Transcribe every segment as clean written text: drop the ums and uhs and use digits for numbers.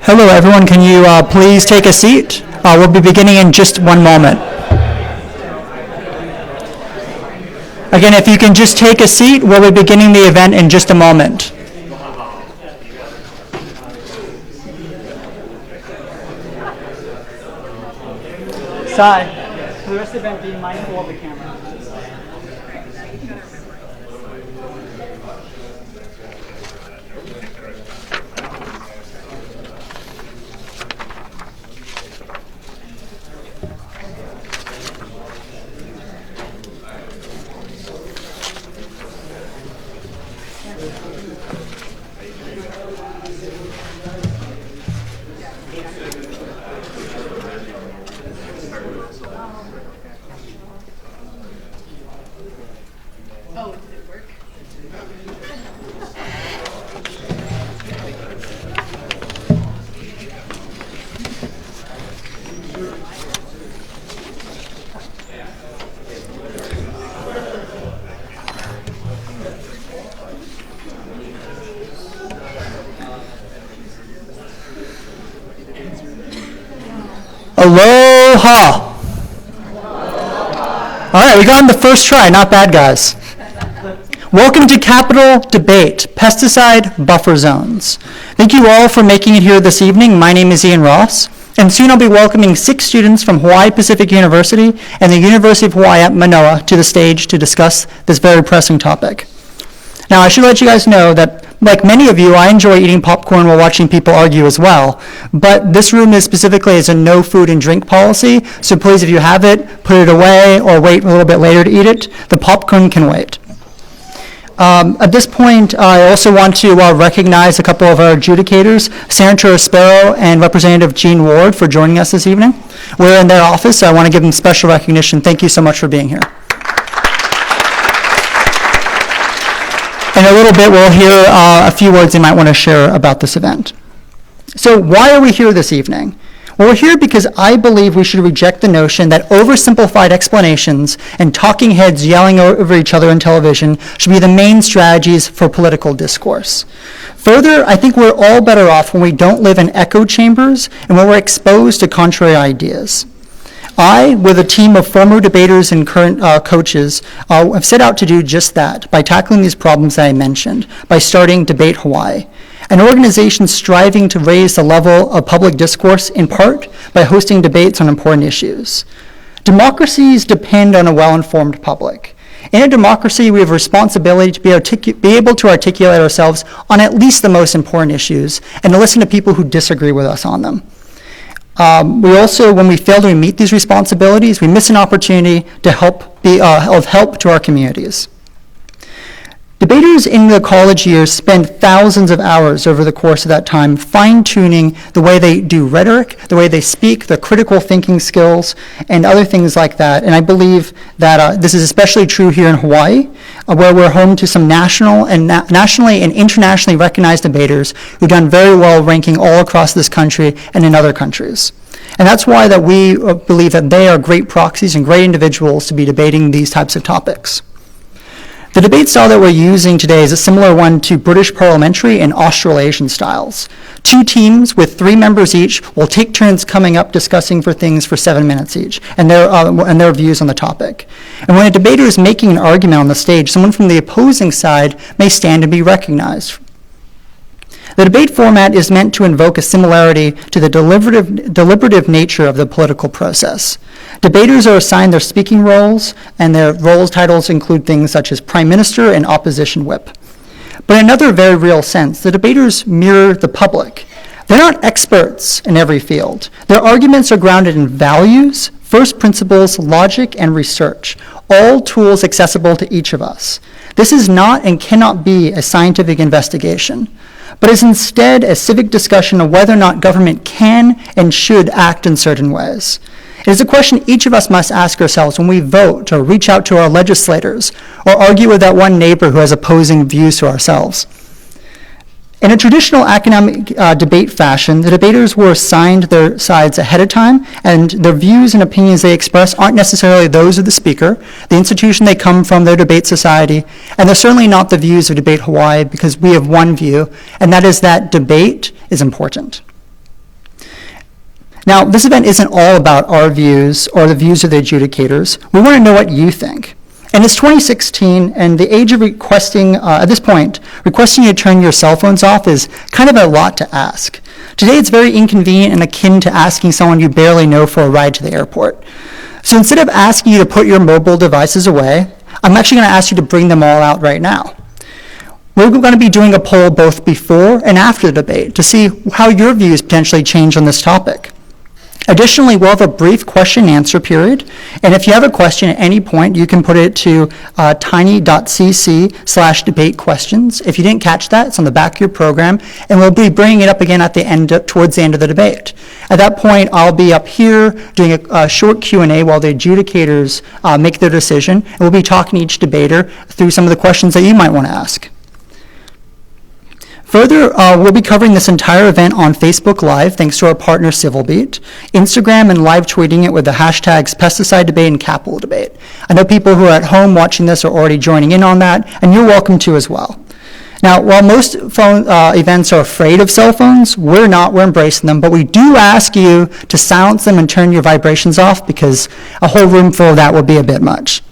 Hello, everyone. Can you please take a seat? We'll be beginning in just one moment. Again, if you can just take a seat, we'll be beginning the event in just a moment. Sai, for the rest of the event, be mindful of the camera. Aloha! All right, we got on the first try, not bad, guys. Welcome to Capitol Debate, Pesticide Buffer Zones. Thank you all for making it here this evening. My name is Ian Ross, and soon I'll be welcoming 6 students from Hawaii Pacific University and the University of Hawaii at Manoa to the stage to discuss this very pressing topic. Now, I should let you guys know that, like many of you, I enjoy eating popcorn while watching people argue as well. But this room is specifically as a no food and drink policy, so please, if you have it, put it away or wait a little bit later to eat it. The popcorn can wait. At this point, I also want to recognize a couple of our adjudicators, Senator Sparrow and Representative Jean Ward, for joining us this evening. We're in their office, so I want to give them special recognition. Thank you so much for being here. In a little bit, we'll hear a few words you might want to share about this event. So why are we here this evening? Well, we're here because I believe we should reject the notion that oversimplified explanations and talking heads yelling over each other on television should be the main strategies for political discourse. Further, I think we're all better off when we don't live in echo chambers and when we're exposed to contrary ideas. I, with a team of former debaters and current coaches, have set out to do just that by tackling these problems that I mentioned, by starting Debate Hawaii, an organization striving to raise the level of public discourse in part by hosting debates on important issues. Democracies depend on a well-informed public. In a democracy, we have a responsibility to be able to articulate ourselves on at least the most important issues and to listen to people who disagree with us on them. We also, when we fail to meet these responsibilities, we miss an opportunity to be of help to our communities. Debaters in the college years spend thousands of hours over the course of that time fine-tuning the way they do rhetoric, the way they speak, the critical thinking skills, and other things like that. And I believe that this is especially true here in Hawaii, where we're home to some nationally and internationally recognized debaters who've done very well ranking all across this country and in other countries. And that's why that we believe that they are great proxies and great individuals to be debating these types of topics. The debate style that we're using today is a similar one to British parliamentary and Australasian styles. 2 teams with 3 members each will take turns coming up discussing for things for 7 minutes each and their views on the topic. And when a debater is making an argument on the stage, someone from the opposing side may stand and be recognized. The debate format is meant to invoke a similarity to the deliberative nature of the political process. Debaters are assigned their speaking roles, and their roles titles include things such as Prime Minister and Opposition Whip. But in another very real sense, the debaters mirror the public. They're not experts in every field. Their arguments are grounded in values, first principles, logic, and research, all tools accessible to each of us. This is not and cannot be a scientific investigation, but is instead a civic discussion of whether or not government can and should act in certain ways. It is a question each of us must ask ourselves when we vote or reach out to our legislators or argue with that one neighbor who has opposing views to ourselves. In a traditional academic debate fashion, the debaters were assigned their sides ahead of time, and their views and opinions they express aren't necessarily those of the speaker, the institution they come from, their debate society, and they're certainly not the views of Debate Hawaii, because we have one view, and that is that debate is important. Now, this event isn't all about our views or the views of the adjudicators. We want to know what you think. And it's 2016, and the age of requesting, at this point, requesting you to turn your cell phones off is kind of a lot to ask. Today, it's very inconvenient and akin to asking someone you barely know for a ride to the airport. So instead of asking you to put your mobile devices away, I'm actually going to ask you to bring them all out right now. We're going to be doing a poll both before and after the debate to see how your views potentially change on this topic. Additionally, we'll have a brief question and answer period, and if you have a question at any point, you can put it to tiny.cc/debate questions. If you didn't catch that, it's on the back of your program, and we'll be bringing it up again at the end, towards the end of the debate. At that point, I'll be up here doing a short Q&A while the adjudicators make their decision, and we'll be talking to each debater through some of the questions that you might want to ask. Further, we'll be covering this entire event on Facebook Live, thanks to our partner CivilBeat, Instagram, and live tweeting it with the hashtags Pesticide Debate and Capital Debate. I know people who are at home watching this are already joining in on that, and you're welcome to as well. Now, while most events are afraid of cell phones, we're not, we're embracing them, but we do ask you to silence them and turn your vibrations off, because a whole room full of that would be a bit much.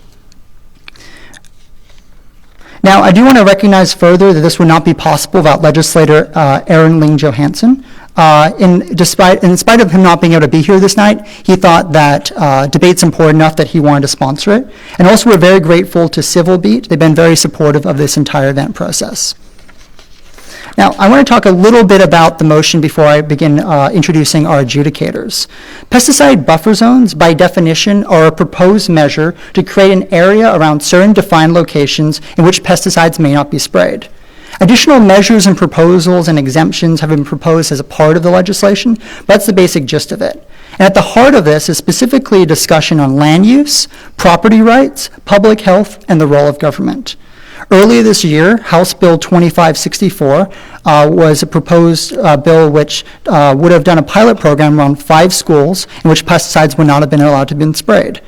Now, I do want to recognize further that this would not be possible without legislator Aaron Ling Johansson. In spite of him not being able to be here this night, he thought that debate's important enough that he wanted to sponsor it. And also, we're very grateful to CivilBeat. They've been very supportive of this entire event process. Now, I want to talk a little bit about the motion before I begin introducing our adjudicators. Pesticide buffer zones, by definition, are a proposed measure to create an area around certain defined locations in which pesticides may not be sprayed. Additional measures and proposals and exemptions have been proposed as a part of the legislation, but that's the basic gist of it. And at the heart of this is specifically a discussion on land use, property rights, public health, and the role of government. Earlier this year, House Bill 2564 was a proposed bill which would have done a pilot program around 5 schools in which pesticides would not have been allowed to be sprayed.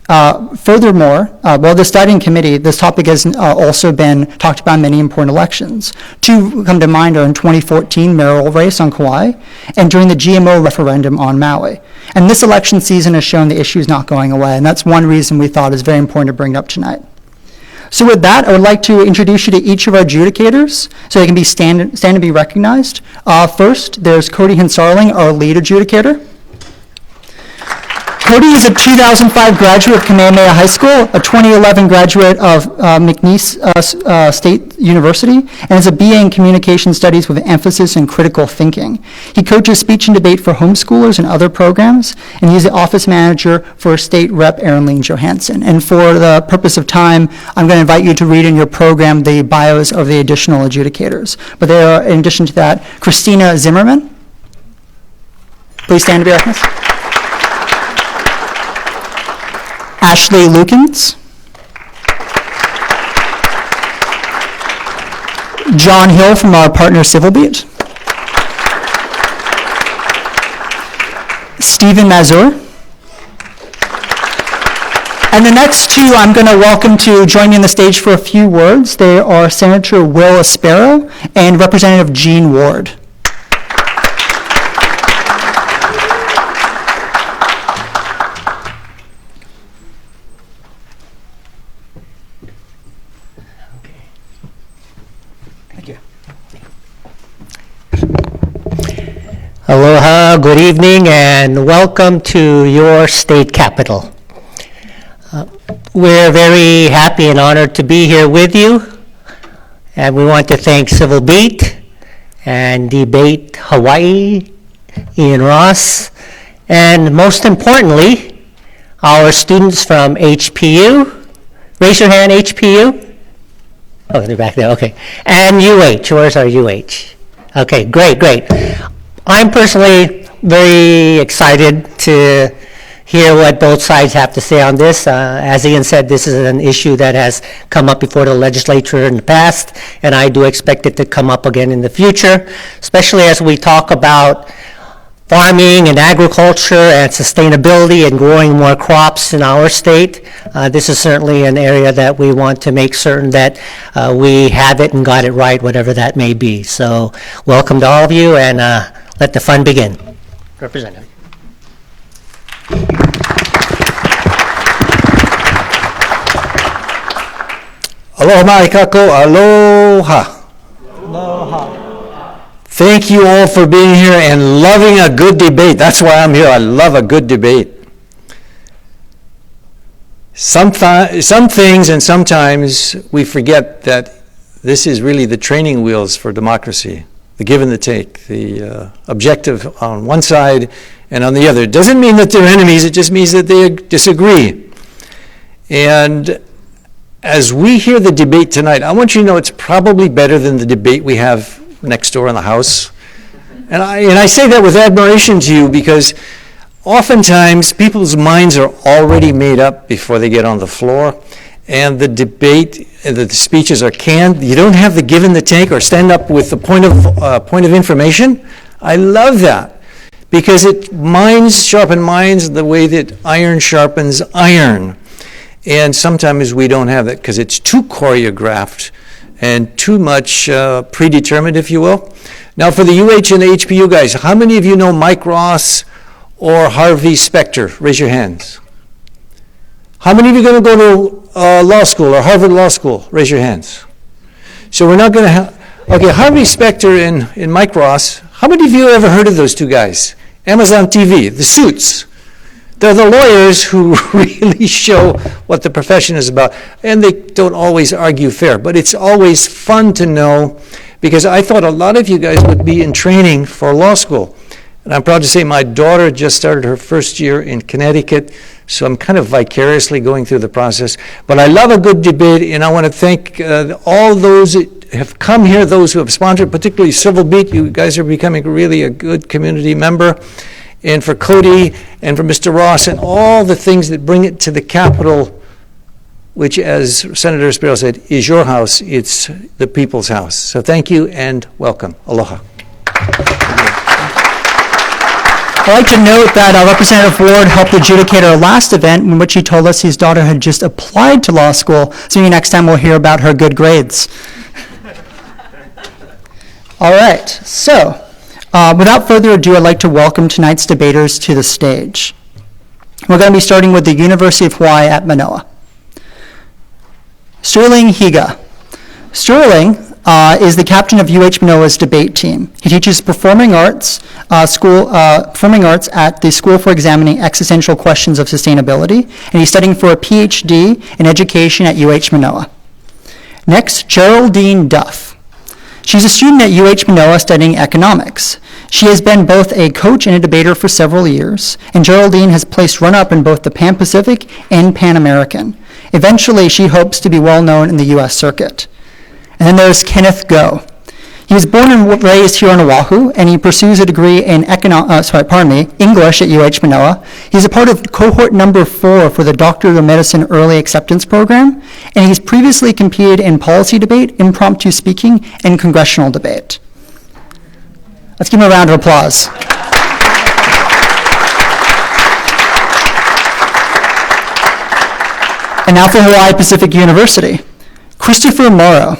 Furthermore, while the studying committee, this topic has also been talked about in many important elections. 2 come to mind are in 2014 mayoral race on Kauai and during the GMO referendum on Maui. And this election season has shown the issue is not going away, and that's one reason we thought it was very important to bring it up tonight. So with that, I would like to introduce you to each of our adjudicators so they can be stand to be recognized. First, there's Cody Hinsarling, our lead adjudicator. Cody is a 2005 graduate of Kamehameha High School, a 2011 graduate of McNeese State University, and is a BA in Communication Studies with an emphasis in critical thinking. He coaches speech and debate for homeschoolers and other programs, and he's the office manager for State Rep Aaron Ling Johansson. And for the purpose of time, I'm going to invite you to read in your program the bios of the additional adjudicators. But there are, in addition to that, Christina Zimmerman. Please stand to be recognized. Ashley Lukens, John Hill from our partner CivilBeat, Stephen Mazur, And the next two I'm going to welcome to join me on the stage for a few words. They are Senator Will Aspero and Representative Jean Ward. Thank you. Aloha, good evening, and welcome to your state capital. We're very happy and honored to be here with you, and we want to thank Civil Beat and Debate Hawaii, Ian Ross, and most importantly, our students from HPU. Raise your hand, HPU. Oh, they're back there, okay. And UH, where's our UH? Okay, great. I'm personally very excited to hear what both sides have to say on this. As Ian said, this is an issue that has come up before the legislature in the past, and I do expect it to come up again in the future, especially as we talk about farming and agriculture and sustainability and growing more crops in our state. This is certainly an area that we want to make certain that we have it and got it right, whatever that may be. So welcome to all of you, and let the fun begin. Representative. Aloha mai kako, aloha. Aloha. Thank you all for being here and loving a good debate. That's why I'm here. I love a good debate. Some things and sometimes we forget that this is really the training wheels for democracy, the give and the take, the objective on one side and on the other. It doesn't mean that they're enemies, it just means that they disagree. And as we hear the debate tonight, I want you to know it's probably better than the debate we have next door in the house. And I say that with admiration to you because oftentimes people's minds are already made up before they get on the floor, and the debate, the speeches are canned. You don't have the give and the take or stand up with the point of information. I love that because it minds sharpen minds the way that iron sharpens iron. And sometimes we don't have that because it's too choreographed and too much predetermined, if you will. Now for the UH and the HPU guys, how many of you know Mike Ross or Harvey Specter? Raise your hands. How many of you are going to go to law school or Harvard Law School? Raise your hands. So we're not going to have, okay, Harvey Specter and Mike Ross, how many of you ever heard of those two guys? Amazon TV, the suits. They're the lawyers who really show what the profession is about. And they don't always argue fair, but it's always fun to know because I thought a lot of you guys would be in training for law school. And I'm proud to say my daughter just started her first year in Connecticut, so I'm kind of vicariously going through the process. But I love a good debate, and I want to thank all those that have come here, those who have sponsored, particularly Civil Beat. You guys are becoming really a good community member. And for Cody and for Mr. Ross and all the things that bring it to the Capitol, which, as Senator Spiro said, is your house. It's the people's house. So thank you and welcome. Aloha. I'd like to note that Representative Ward helped adjudicate our last event in which he told us his daughter had just applied to law school, so maybe next time we'll hear about her good grades. All right, so without further ado, I'd like to welcome tonight's debaters to the stage. We're going to be starting with the University of Hawaii at Manoa. Sterling Higa. Sterling is the captain of UH Manoa's debate team. He teaches performing arts at the School for Examining Existential Questions of Sustainability, and he's studying for a PhD in education at UH Manoa. Next, Geraldine Duff. She's a student at UH Manoa studying economics. She has been both a coach and a debater for several years, and Geraldine has placed run-up in both the Pan Pacific and Pan American. Eventually, she hopes to be well known in the U.S. circuit. And then there's Kenneth Go. He was born and raised here on Oahu, and he pursues a degree in English at UH Manoa. He's a part of cohort number 4 for the Doctor of Medicine Early Acceptance Program, and he's previously competed in policy debate, impromptu speaking, and congressional debate. Let's give him a round of applause. And now for Hawaii Pacific University, Christopher Morrow.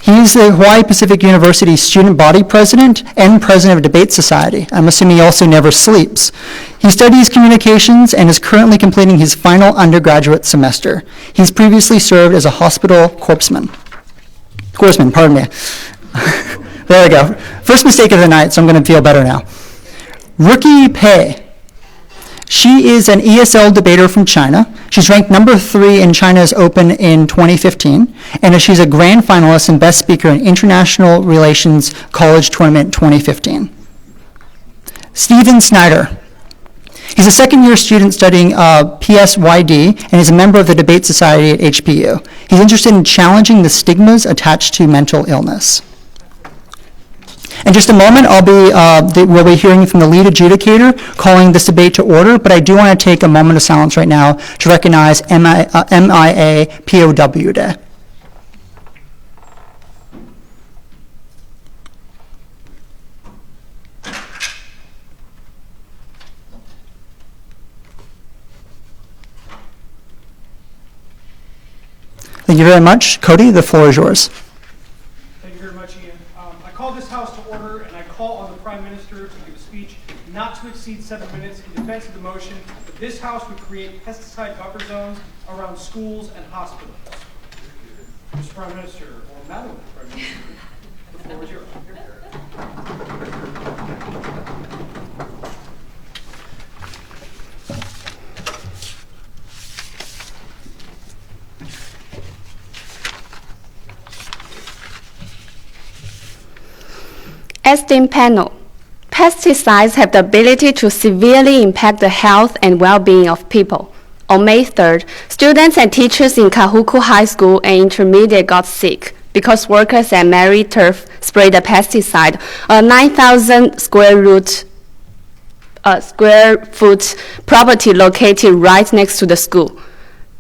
He's the Hawaii Pacific University student body president and president of Debate Society. I'm assuming he also never sleeps. He studies communications and is currently completing his final undergraduate semester. He's previously served as a hospital corpsman, pardon me. There we go. First mistake of the night, so I'm going to feel better now. Rookie Pei. She is an ESL debater from China. She's ranked number 3 in China's Open in 2015, and she's a grand finalist and best speaker in International Relations College Tournament 2015. Stephen Snyder. He's a second-year student studying PSYD and is a member of the Debate Society at HPU. He's interested in challenging the stigmas attached to mental illness. In just a moment, we'll be hearing from the lead adjudicator calling this debate to order, but I do want to take a moment of silence right now to recognize MIA POW Day. Thank you very much. Cody, the floor is yours. Thank you very much, Ian. I call this House to order, and I call on the Prime Minister to give a speech not to exceed 7 minutes in defense of the motion that this House would create pesticide buffer zones around schools and hospitals. Mr. Prime Minister, or Madam Prime Minister, the floor is yours. Esteemed panel, pesticides have the ability to severely impact the health and well-being of people. On May 3rd, students and teachers in Kahuku High School and Intermediate got sick because workers at Mary Turf sprayed a pesticide on a 9,000 square foot property located right next to the school.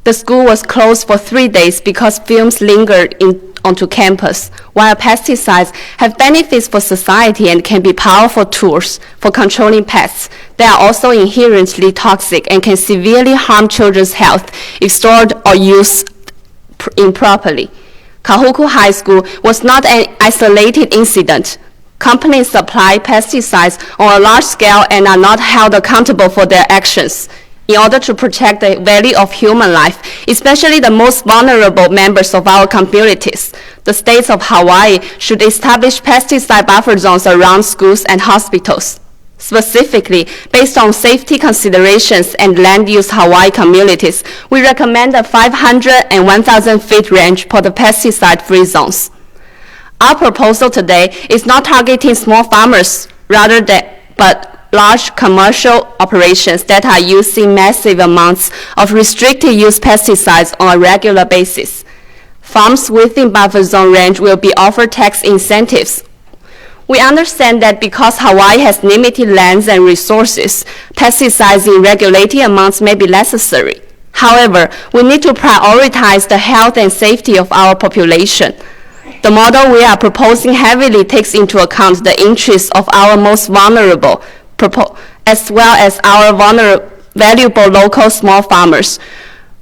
The school was closed for 3 days because fumes lingered onto campus. While pesticides have benefits for society and can be powerful tools for controlling pests, they are also inherently toxic and can severely harm children's health if stored or used improperly. Kahuku High School was not an isolated incident. Companies supply pesticides on a large scale and are not held accountable for their actions. In order to protect the value of human life, especially the most vulnerable members of our communities, the states of Hawaii should establish pesticide buffer zones around schools and hospitals. Specifically, based on safety considerations and land use Hawaii communities, we recommend a 500 and 1,000 feet range for the pesticide-free zones. Our proposal today is not targeting small farmers, but large commercial operations that are using massive amounts of restricted use pesticides on a regular basis. Farms within buffer zone range will be offered tax incentives. We understand that because Hawaii has limited lands and resources, pesticides in regulated amounts may be necessary. However, we need to prioritize the health and safety of our population. The model we are proposing heavily takes into account the interests of our most vulnerable, as well as our valuable local small farmers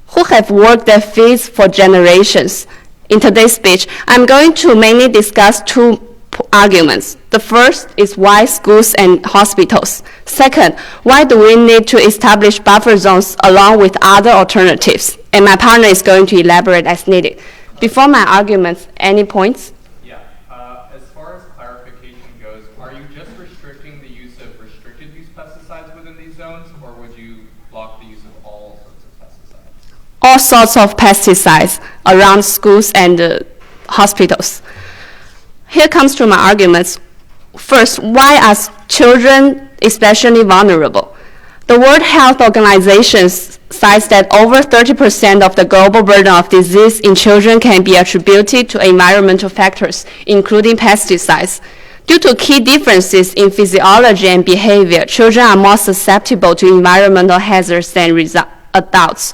who have worked their fields for generations. In today's speech, I'm going to mainly discuss 2 arguments. The first is why schools and hospitals. Second, why do we need to establish buffer zones along with other alternatives? And my partner is going to elaborate as needed. Before my arguments, any points? As far as clarification goes, are you just restricting the use of restricted use pesticides within these zones, or would you block the use of all sorts of pesticides? All sorts of pesticides around schools and hospitals. Here comes to my arguments. First, why are children especially vulnerable? The World Health Organization cites that over 30% of the global burden of disease in children can be attributed to environmental factors, including pesticides. Due to key differences in physiology and behavior, children are more susceptible to environmental hazards than adults.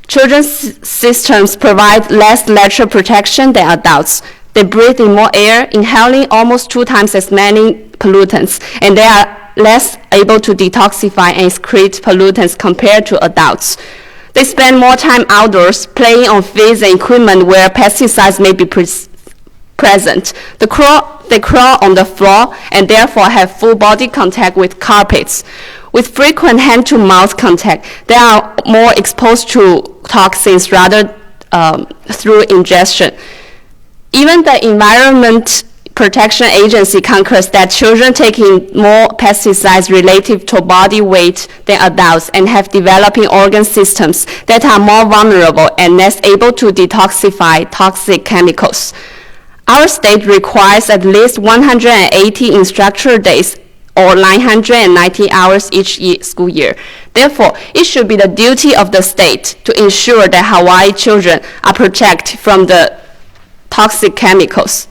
Children's systems provide less natural protection than adults. They breathe in more air, inhaling almost 2 times as many pollutants, and they are less able to detoxify and excrete pollutants compared to adults. They spend more time outdoors, playing on fields and equipment where pesticides may be present. They crawl on the floor and therefore have full body contact with carpets. With frequent hand-to-mouth contact, they are more exposed to toxins rather through ingestion. Even the Environment Protection Agency concurs that children taking more pesticides relative to body weight than adults and have developing organ systems that are more vulnerable and less able to detoxify toxic chemicals. Our state requires at least 180 instructor days or 990 hours each school year. Therefore, it should be the duty of the state to ensure that Hawaii children are protected from the toxic chemicals.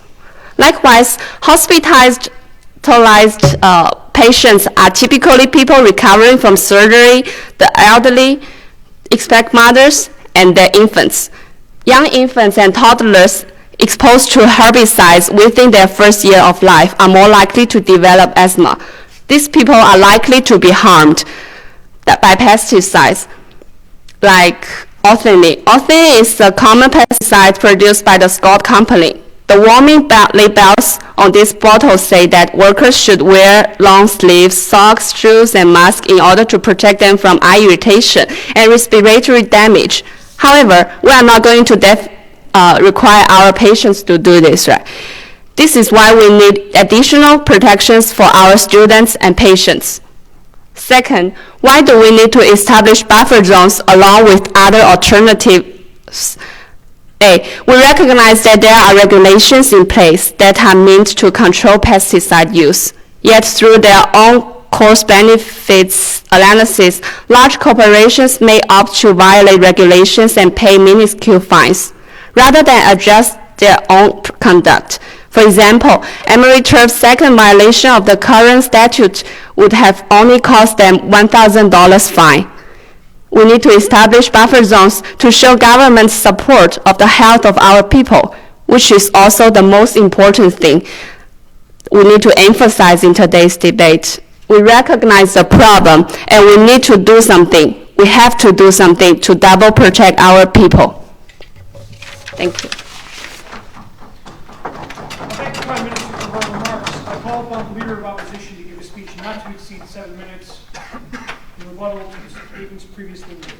Likewise, hospitalized patients are typically people recovering from surgery, the elderly, expect mothers, and their infants. Young infants and toddlers exposed to herbicides within their first year of life are more likely to develop asthma. These people are likely to be harmed by pesticides like orthene. Orthene is a common pesticide produced by the Scott Company. The warning labels on this bottle say that workers should wear long sleeves, socks, shoes, and masks in order to protect them from eye irritation and respiratory damage. However, we are not going to require our patients to do this, right? This is why we need additional protections for our students and patients. Second, why do we need to establish buffer zones along with other alternatives? We recognize that there are regulations in place that are meant to control pesticide use. Yet through their own cost-benefits analysis, large corporations may opt to violate regulations and pay minuscule fines, rather than adjust their own conduct. For example, Emery Turf's second violation of the current statute would have only cost them $1,000 fine. We need to establish buffer zones to show government support of the health of our people, which is also the most important thing we need to emphasize in today's debate. We recognize the problem and we need to do something. We have to do something to double protect our people. Thank you. Thank the Prime Minister for her remarks. I call upon the Leader of Opposition to give a speech not to exceed 7 minutes in rebuttal to the statements previously made.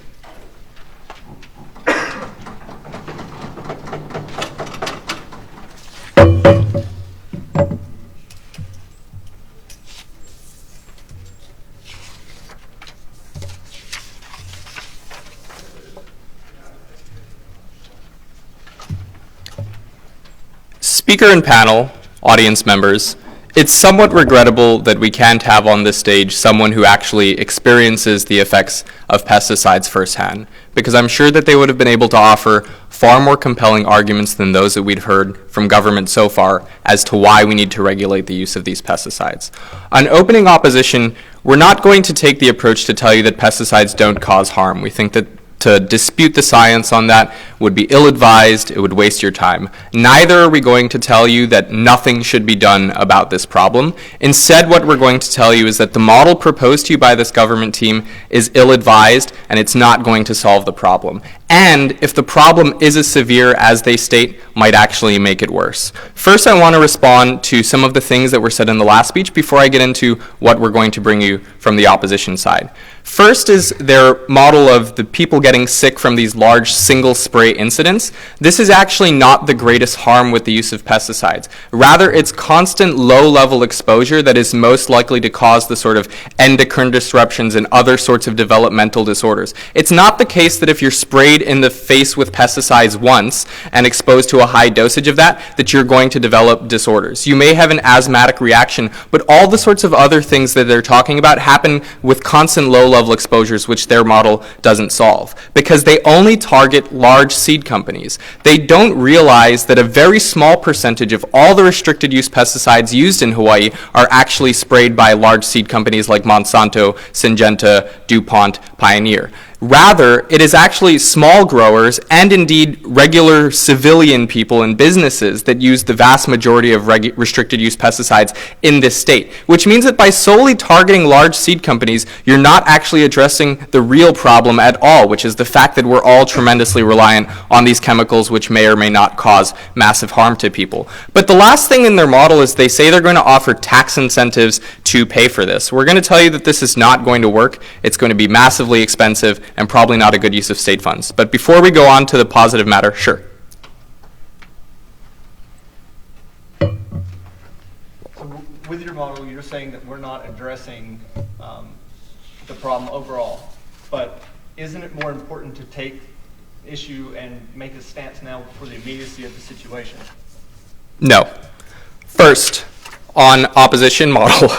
Speaker and panel, audience members, it's somewhat regrettable that we can't have on this stage someone who actually experiences the effects of pesticides firsthand, because I'm sure that they would have been able to offer far more compelling arguments than those that we'd heard from government so far as to why we need to regulate the use of these pesticides. On opening opposition, we're not going to take the approach to tell you that pesticides don't cause harm. We think that to dispute the science on that would be ill-advised, it would waste your time. Neither are we going to tell you that nothing should be done about this problem. Instead, what we're going to tell you is that the model proposed to you by this government team is ill-advised and it's not going to solve the problem. And if the problem is as severe as they state, might actually make it worse. First, I want to respond to some of the things that were said in the last speech before I get into what we're going to bring you from the opposition side. First is their model of the people getting sick from these large single spray incidents. This is actually not the greatest harm with the use of pesticides. Rather, it's constant low-level exposure that is most likely to cause the sort of endocrine disruptions and other sorts of developmental disorders. It's not the case that if you're sprayed in the face with pesticides once and exposed to a high dosage of that you're going to develop disorders. You may have an asthmatic reaction, but all the sorts of other things that they're talking about happen with constant low-level exposures, which their model doesn't solve, because they only target large seed companies. They don't realize that a very small percentage of all the restricted use pesticides used in Hawaii are actually sprayed by large seed companies like Monsanto, Syngenta, DuPont, Pioneer. Rather, it is actually small growers and indeed regular civilian people and businesses that use the vast majority of restricted use pesticides in this state, which means that by solely targeting large seed companies, you're not actually addressing the real problem at all, which is the fact that we're all tremendously reliant on these chemicals, which may or may not cause massive harm to people. But the last thing in their model is they say they're going to offer tax incentives to pay for this. We're going to tell you that this is not going to work. It's going to be massively expensive and probably not a good use of state funds. But before we go on to the positive matter, sure. So with your model, you're saying that we're not addressing the problem overall, but isn't it more important to take issue and make a stance now for the immediacy of the situation? No. First, on opposition model,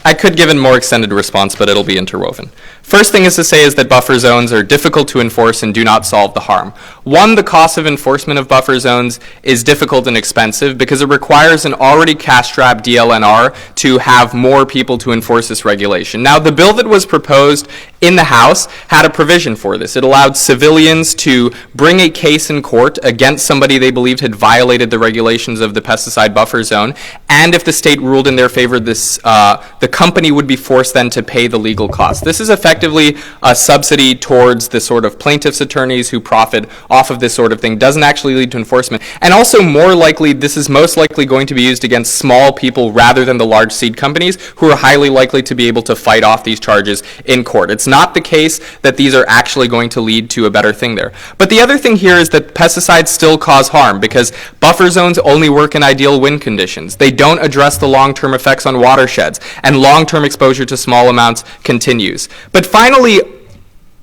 I could give a more extended response, but it'll be interwoven. First thing is to say is that buffer zones are difficult to enforce and do not solve the harm. One, the cost of enforcement of buffer zones is difficult and expensive because it requires an already cash-strapped DLNR to have more people to enforce this regulation. Now, the bill that was proposed in the House had a provision for this. It allowed civilians to bring a case in court against somebody they believed had violated the regulations of the pesticide buffer zone, and if the state ruled in their favor, the company would be forced then to pay the legal costs. This is effectively a subsidy towards the sort of plaintiffs' attorneys who profit off of this sort of thing. Doesn't actually lead to enforcement. And also more likely, this is most likely going to be used against small people rather than the large seed companies who are highly likely to be able to fight off these charges in court. It's not the case that these are actually going to lead to a better thing there. But the other thing here is that pesticides still cause harm because buffer zones only work in ideal wind conditions. They don't address the long-term effects on watersheds, and long-term exposure to small amounts continues. But finally,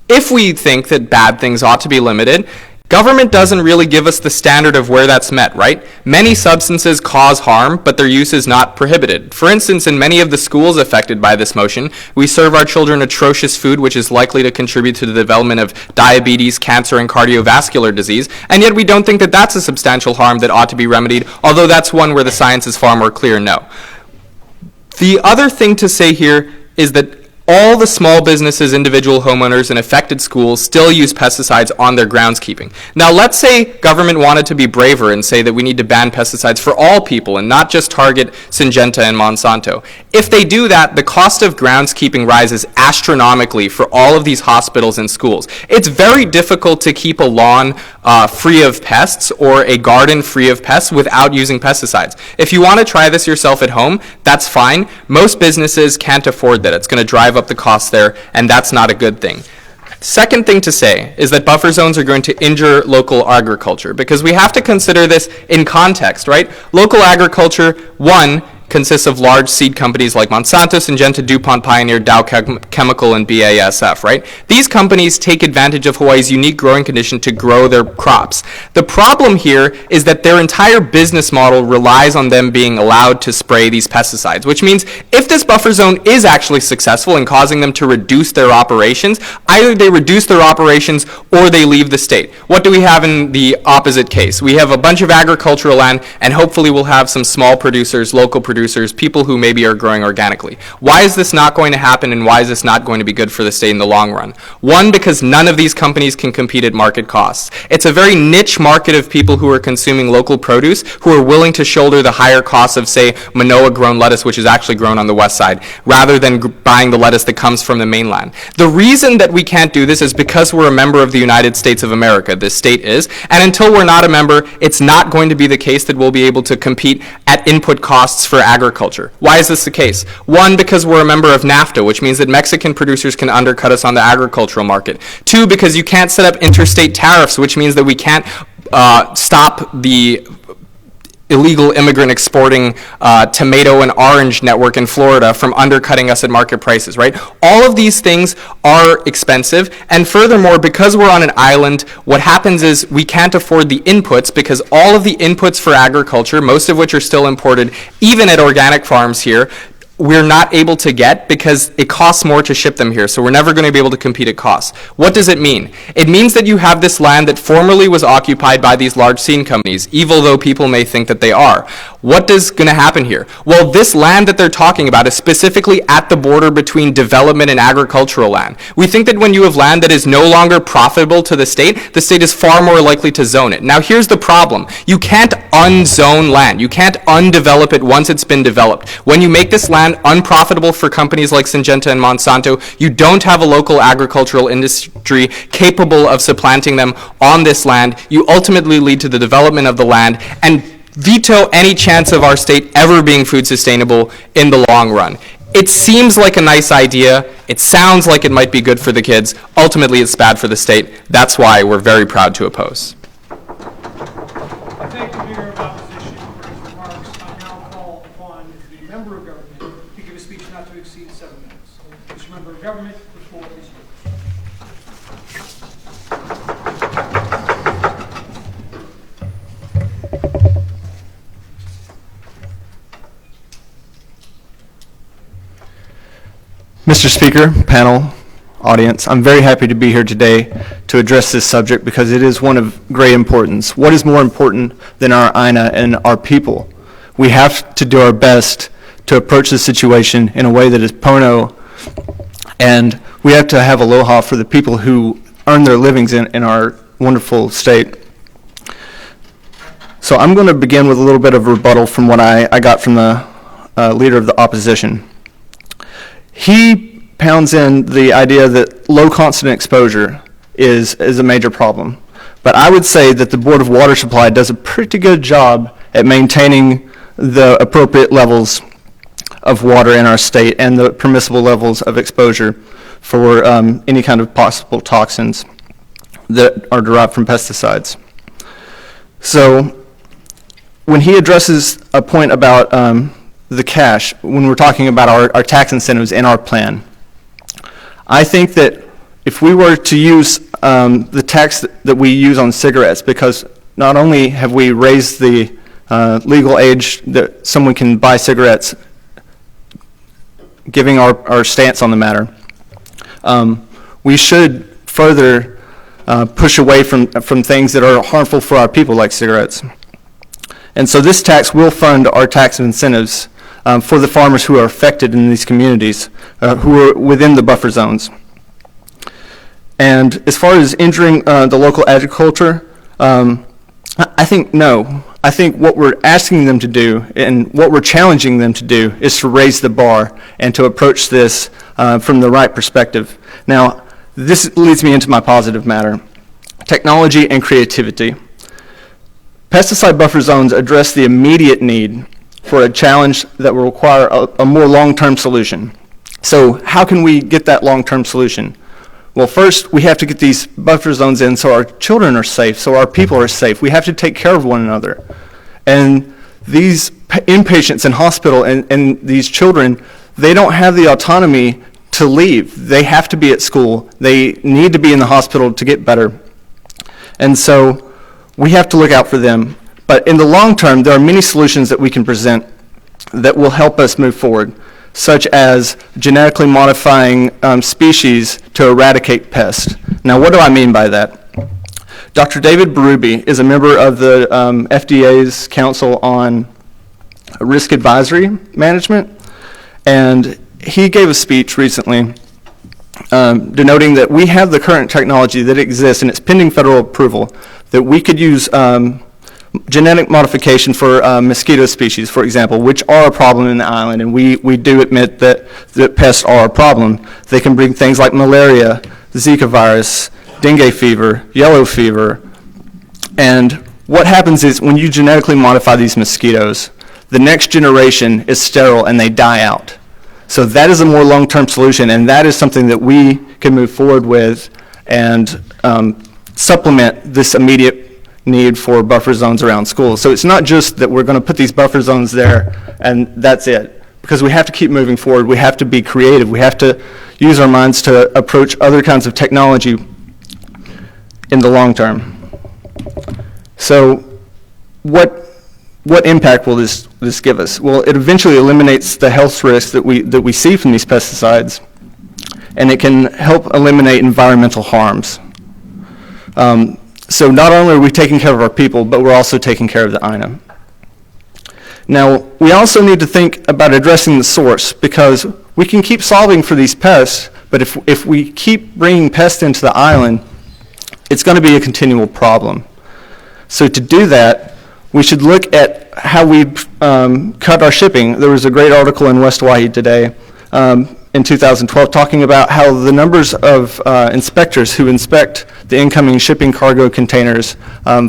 if we think that bad things ought to be limited, government doesn't really give us the standard of where that's met, right? Many substances cause harm, but their use is not prohibited. For instance, in many of the schools affected by this motion, we serve our children atrocious food which is likely to contribute to the development of diabetes, cancer, and cardiovascular disease, and yet we don't think that that's a substantial harm that ought to be remedied, although that's one where the science is far more clear, no. The other thing to say here is that all the small businesses, individual homeowners, and affected schools still use pesticides on their groundskeeping. Now, let's say government wanted to be braver and say that we need to ban pesticides for all people and not just target Syngenta and Monsanto. If they do that, the cost of groundskeeping rises astronomically for all of these hospitals and schools. It's very difficult to keep a lawn free of pests or a garden free of pests without using pesticides. If you want to try this yourself at home, that's fine. Most businesses can't afford that. It's going to drive up the costs there, and that's not a good thing. Second thing to say is that buffer zones are going to injure local agriculture because we have to consider this in context, right? Local agriculture, one, consists of large seed companies like Monsanto, Syngenta, DuPont, Pioneer, Dow Chemical, and BASF, right? These companies take advantage of Hawaii's unique growing condition to grow their crops. The problem here is that their entire business model relies on them being allowed to spray these pesticides, which means if this buffer zone is actually successful in causing them to reduce their operations, either they reduce their operations or they leave the state. What do we have in the opposite case? We have a bunch of agricultural land, and hopefully we'll have some small producers, local producers, people who maybe are growing organically. Why is this not going to happen, and why is this not going to be good for the state in the long run? One, because none of these companies can compete at market costs. It's a very niche market of people who are consuming local produce who are willing to shoulder the higher costs of, say, Manoa-grown lettuce, which is actually grown on the west side, rather than buying the lettuce that comes from the mainland. The reason that we can't do this is because we're a member of the United States of America. This state is. And until we're not a member, it's not going to be the case that we'll be able to compete at input costs for agriculture. Why is this the case? One, because we're a member of NAFTA, which means that Mexican producers can undercut us on the agricultural market. Two, because you can't set up interstate tariffs, which means that we can't stop the illegal immigrant exporting tomato and orange network in Florida from undercutting us at market prices, right? All of these things are expensive, and furthermore, because we're on an island, what happens is we can't afford the inputs because all of the inputs for agriculture, most of which are still imported, even at organic farms here, we're not able to get because it costs more to ship them here, so we're never going to be able to compete at cost. What does it mean? It means that you have this land that formerly was occupied by these large seed companies, evil though people may think that they are. What is going to happen here? Well, this land that they're talking about is specifically at the border between development and agricultural land. We think that when you have land that is no longer profitable to the state is far more likely to zone it. Now, here's the problem. You can't unzone land. You can't undevelop it once it's been developed. When you make this land unprofitable for companies like Syngenta and Monsanto, you don't have a local agricultural industry capable of supplanting them on this land. You ultimately lead to the development of the land and veto any chance of our state ever being food sustainable in the long run. It seems like a nice idea. It sounds like it might be good for the kids. Ultimately, it's bad for the state. That's why we're very proud to oppose. I thank the Leader of Opposition for his remarks. I now call upon the Member of Government to give a speech not to exceed 7 minutes. Mr. Member of Government, the floor is yours. Mr. Speaker, panel, audience, I'm very happy to be here today to address this subject because it is one of great importance. What is more important than our INA and our people? We have to do our best to approach the situation in a way that is pono, and we have to have aloha for the people who earn their livings in our wonderful state. So I'm going to begin with a little bit of rebuttal from what I got from the Leader of the Opposition. He pounds in the idea that low constant exposure is a major problem. But I would say that the Board of Water Supply does a pretty good job at maintaining the appropriate levels of water in our state and the permissible levels of exposure for any kind of possible toxins that are derived from pesticides. So when he addresses a point about the cash, when we're talking about our tax incentives in our plan, I think that if we were to use the tax that we use on cigarettes, because not only have we raised the legal age that someone can buy cigarettes, giving our stance on the matter, we should further push away from things that are harmful for our people like cigarettes. And so this tax will fund our tax incentives for the farmers who are affected in these communities, who are within the buffer zones. And as far as injuring the local agriculture, I think no. I think what we're asking them to do and what we're challenging them to do is to raise the bar and to approach this from the right perspective. Now, this leads me into my positive matter, technology and creativity. Pesticide buffer zones address the immediate need for a challenge that will require a more long-term solution. So how can we get that long-term solution? Well, first, we have to get these buffer zones in so our children are safe, so our people are safe. We have to take care of one another. And these inpatients in hospital and these children, they don't have the autonomy to leave. They have to be at school. They need to be in the hospital to get better. And so we have to look out for them. But in the long term, there are many solutions that we can present that will help us move forward, such as genetically modifying species to eradicate pests. Now, what do I mean by that? Dr. David Berube is a member of the FDA's Council on Risk Advisory Management, and he gave a speech recently denoting that we have the current technology that exists, and it's pending federal approval, that we could use genetic modification for mosquito species, for example, which are a problem in the island, and we do admit that pests are a problem. They can bring things like malaria, Zika virus, dengue fever, yellow fever, and what happens is when you genetically modify these mosquitoes, the next generation is sterile and they die out. So that is a more long-term solution, and that is something that we can move forward with and supplement this immediate need for buffer zones around schools. So it's not just that we're going to put these buffer zones there and that's it, because we have to keep moving forward. We have to be creative. We have to use our minds to approach other kinds of technology in the long term. So what impact will this give us? Well, it eventually eliminates the health risks that we see from these pesticides, and it can help eliminate environmental harms. So not only are we taking care of our people, but we're also taking care of the INA. Now, we also need to think about addressing the source, because we can keep solving for these pests, but if we keep bringing pests into the island, it's going to be a continual problem. So to do that, we should look at how we've cut our shipping. There was a great article in West Hawaii today in 2012 talking about how the numbers of inspectors who inspect the incoming shipping cargo containers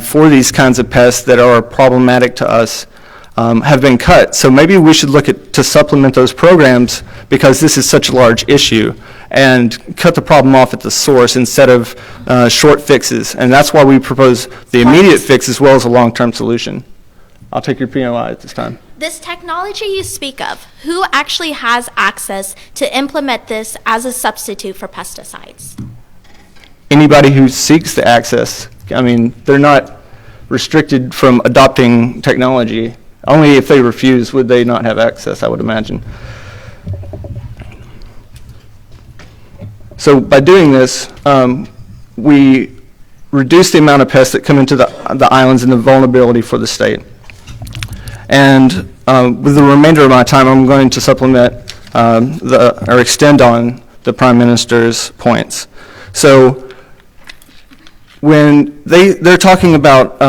for these kinds of pests that are problematic to us have been cut. So maybe we should look at to supplement those programs, because this is such a large issue, and cut the problem off at the source instead of short fixes. And that's why we propose the immediate fix as well as a long-term solution. I'll take your POI at this time. This technology you speak of, who actually has access to implement this as a substitute for pesticides? Anybody who seeks the access. I mean, they're not restricted from adopting technology. Only if they refuse would they not have access, I would imagine. So by doing this, we reduce the amount of pests that come into the islands and the vulnerability for the state. And with the remainder of my time, I'm going to supplement or extend on the Prime Minister's points. So when they're talking about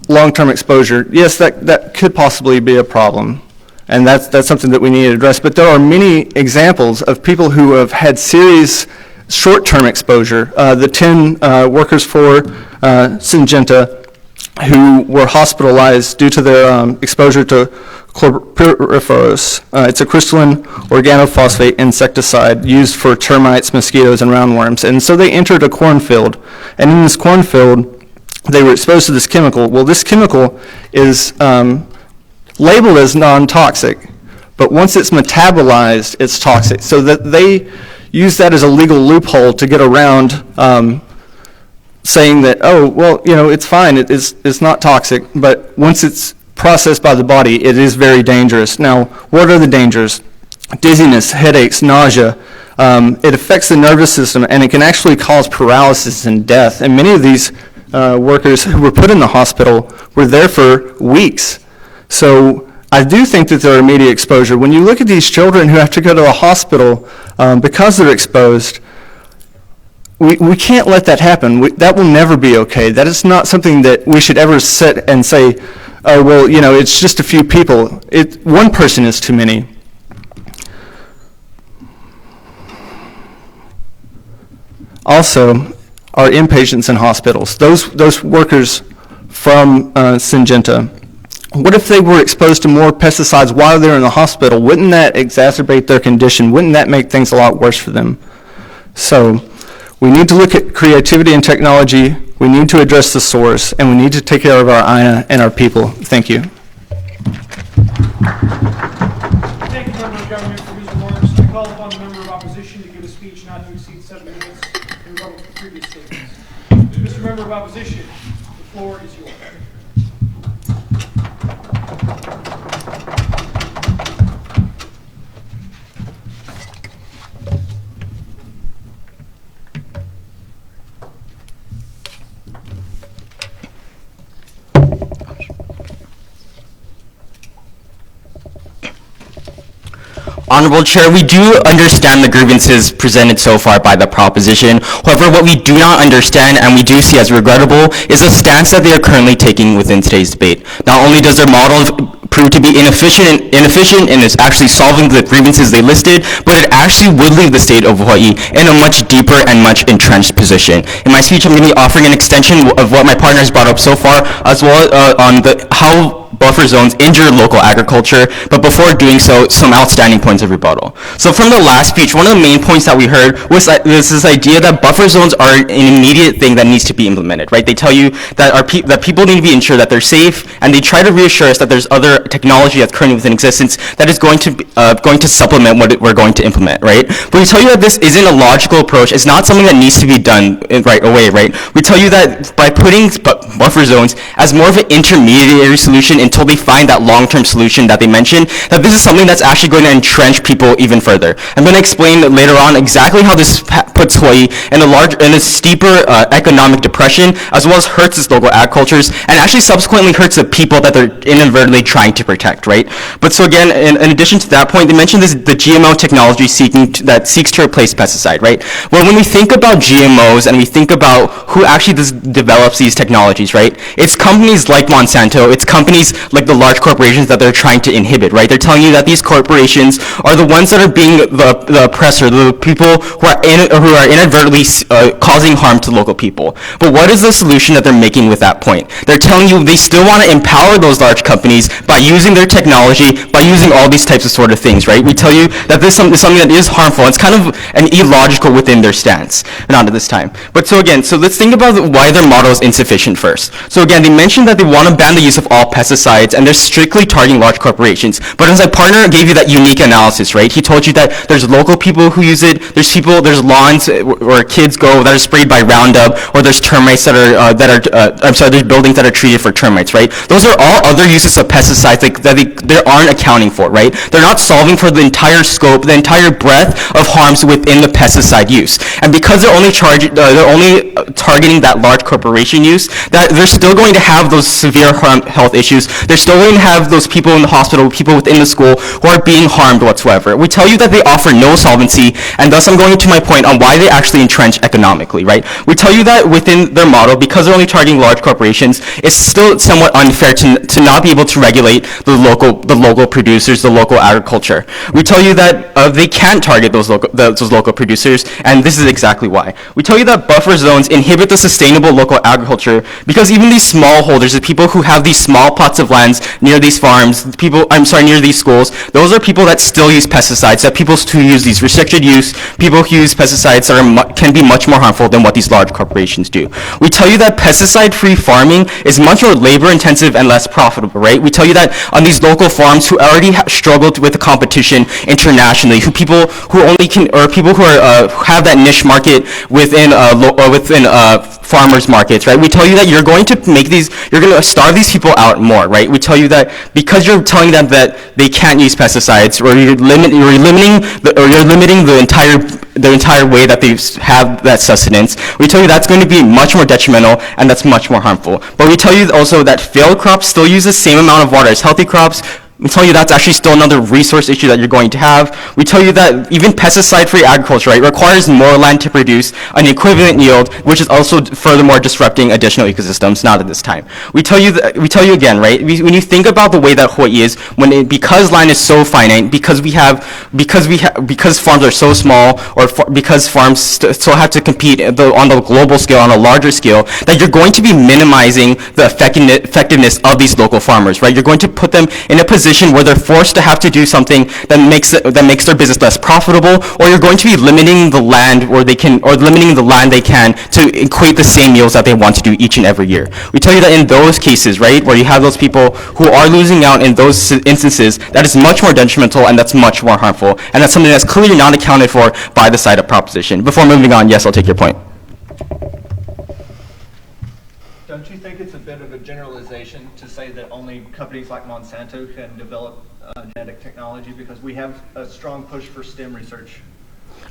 long-term exposure, yes, that could possibly be a problem. And that's something that we need to address. But there are many examples of people who have had serious short-term exposure. The 10 workers for Syngenta who were hospitalized due to their exposure to chlorpyrifos. It's a crystalline organophosphate insecticide used for termites, mosquitoes, and roundworms. And so they entered a cornfield. And in this cornfield, they were exposed to this chemical. Well, this chemical is labeled as non-toxic, but once it's metabolized, it's toxic. So that they use that as a legal loophole to get around saying that, oh, well, you know, it's fine, it's not toxic, but once it's processed by the body, it is very dangerous. Now, what are the dangers? Dizziness, headaches, nausea. It affects the nervous system, and it can actually cause paralysis and death. And many of these workers who were put in the hospital were there for weeks. So I do think that there are immediate exposure. When you look at these children who have to go to the hospital because they're exposed, we can't let that happen. That will never be okay. That is not something that we should ever sit and say, oh, well, you know, it's just a few people. One person is too many. Also, our inpatients in hospitals, those workers from Syngenta, what if they were exposed to more pesticides while they're in the hospital? Wouldn't that exacerbate their condition? Wouldn't that make things a lot worse for them? So we need to look at creativity and technology. We need to address the source, and we need to take care of our INA and our people. Thank you. Thank you, Member of Government, for these remarks. I call upon the member of opposition to give a speech not to exceed 7 minutes in rebuttal to previous statements. Mr. Member of Opposition, the floor is yours. Honorable Chair, we do understand the grievances presented so far by the proposition. However, what we do not understand and we do see as regrettable is the stance that they are currently taking within today's debate. Not only does their model prove to be inefficient and is actually solving the grievances they listed, but it actually would leave the state of Hawaii in a much deeper and much entrenched position. In my speech, I'm going to be offering an extension of what my partner has brought up so far, as well on how buffer zones injure local agriculture, but before doing so, some outstanding points of rebuttal. So from the last speech, one of the main points that we heard was this idea that buffer zones are an immediate thing that needs to be implemented, right? They tell you that that people need to be ensured that they're safe, and they try to reassure us that there's other technology that's currently within existence that is going to supplement what we're going to implement, right? But we tell you that this isn't a logical approach. It's not something that needs to be done right away, right? We tell you that by putting buffer zones as more of an intermediary solution until they find that long-term solution that they mentioned, that this is something that's actually going to entrench people even further. I'm going to explain later on exactly how this puts Hawaii in a steeper economic depression, as well as hurts its local agricultures, and actually subsequently hurts the people that they're inadvertently trying trying to protect, right? But so again, in addition to that point, they mentioned the GMO technology that seeks to replace pesticide, right? Well, when we think about GMOs and we think about who actually develops these technologies, right? It's companies like Monsanto, it's companies like the large corporations that they're trying to inhibit, right? They're telling you that these corporations are the ones that are being the oppressor, the people who are inadvertently causing harm to local people. But what is the solution that they're making with that point? They're telling you they still want to empower those large companies by using their technology, by using all these types of sort of things, right? We tell you that this is something that is harmful. It's kind of an illogical within their stance. Not at this time. But so again, so let's think about why their model is insufficient first. So again, they mentioned that they want to ban the use of all pesticides and they're strictly targeting large corporations. But as my partner gave you that unique analysis, right? He told you that there's local people who use it, there's lawns where kids go that are sprayed by Roundup, or there's termites there's buildings that are treated for termites, right? Those are all other uses of pesticides that they aren't accounting for, right? They're not solving for the entire scope, the entire breadth of harms within the pesticide use. And because they're only targeting that large corporation use, that they're still going to have those severe health issues. They're still going to have those people in the hospital, people within the school who are being harmed whatsoever. We tell you that they offer no solvency, and thus I'm going to my point on why they actually entrench economically, right? We tell you that within their model, because they're only targeting large corporations, it's still somewhat unfair to not be able to regulate the local producers, the local agriculture. We tell you that they can't target those local producers, and this is exactly why. We tell you that buffer zones inhibit the sustainable local agriculture because even these smallholders, the people who have these small plots of lands near these farms, near these schools, those are people that still use pesticides, that people who use these restricted use, people who use pesticides that can be much more harmful than what these large corporations do. We tell you that pesticide-free farming is much more labor-intensive and less profitable, right? We tell you that on these local farms who already struggled with the competition internationally, people who have that niche market within farmers markets, right? We tell you that you're going to starve these people out more, right? We tell you that because you're telling them that they can't use pesticides, or you're limiting the entire way that they have that sustenance. We tell you that's going to be much more detrimental and that's much more harmful. But we tell you also that failed crops still use the same amount of water as healthy crops. We tell you that's actually still another resource issue that you're going to have. We tell you that even pesticide-free agriculture, right, requires more land to produce an equivalent yield, which is also furthermore disrupting additional ecosystems, not at this time. We tell you again, right, when you think about the way that Hawaii is, because land is so finite, because farms are so small, or because farms still have to compete on the global scale, on a larger scale, that you're going to be minimizing the effectiveness of these local farmers, right? You're going to put them in a position where they're forced to have to do something that makes their business less profitable, or you're going to be limiting the land limiting the land they can to equate the same yields that they want to do each and every year. We tell you that in those cases, right, where you have those people who are losing out in those instances, that is much more detrimental and that's much more harmful, and that's something that's clearly not accounted for by the side of proposition. Before moving on, yes, I'll take your point. Don't you think it's a bit of a generalization to say that only companies like Monsanto can develop genetic technology, because we have a strong push for STEM research?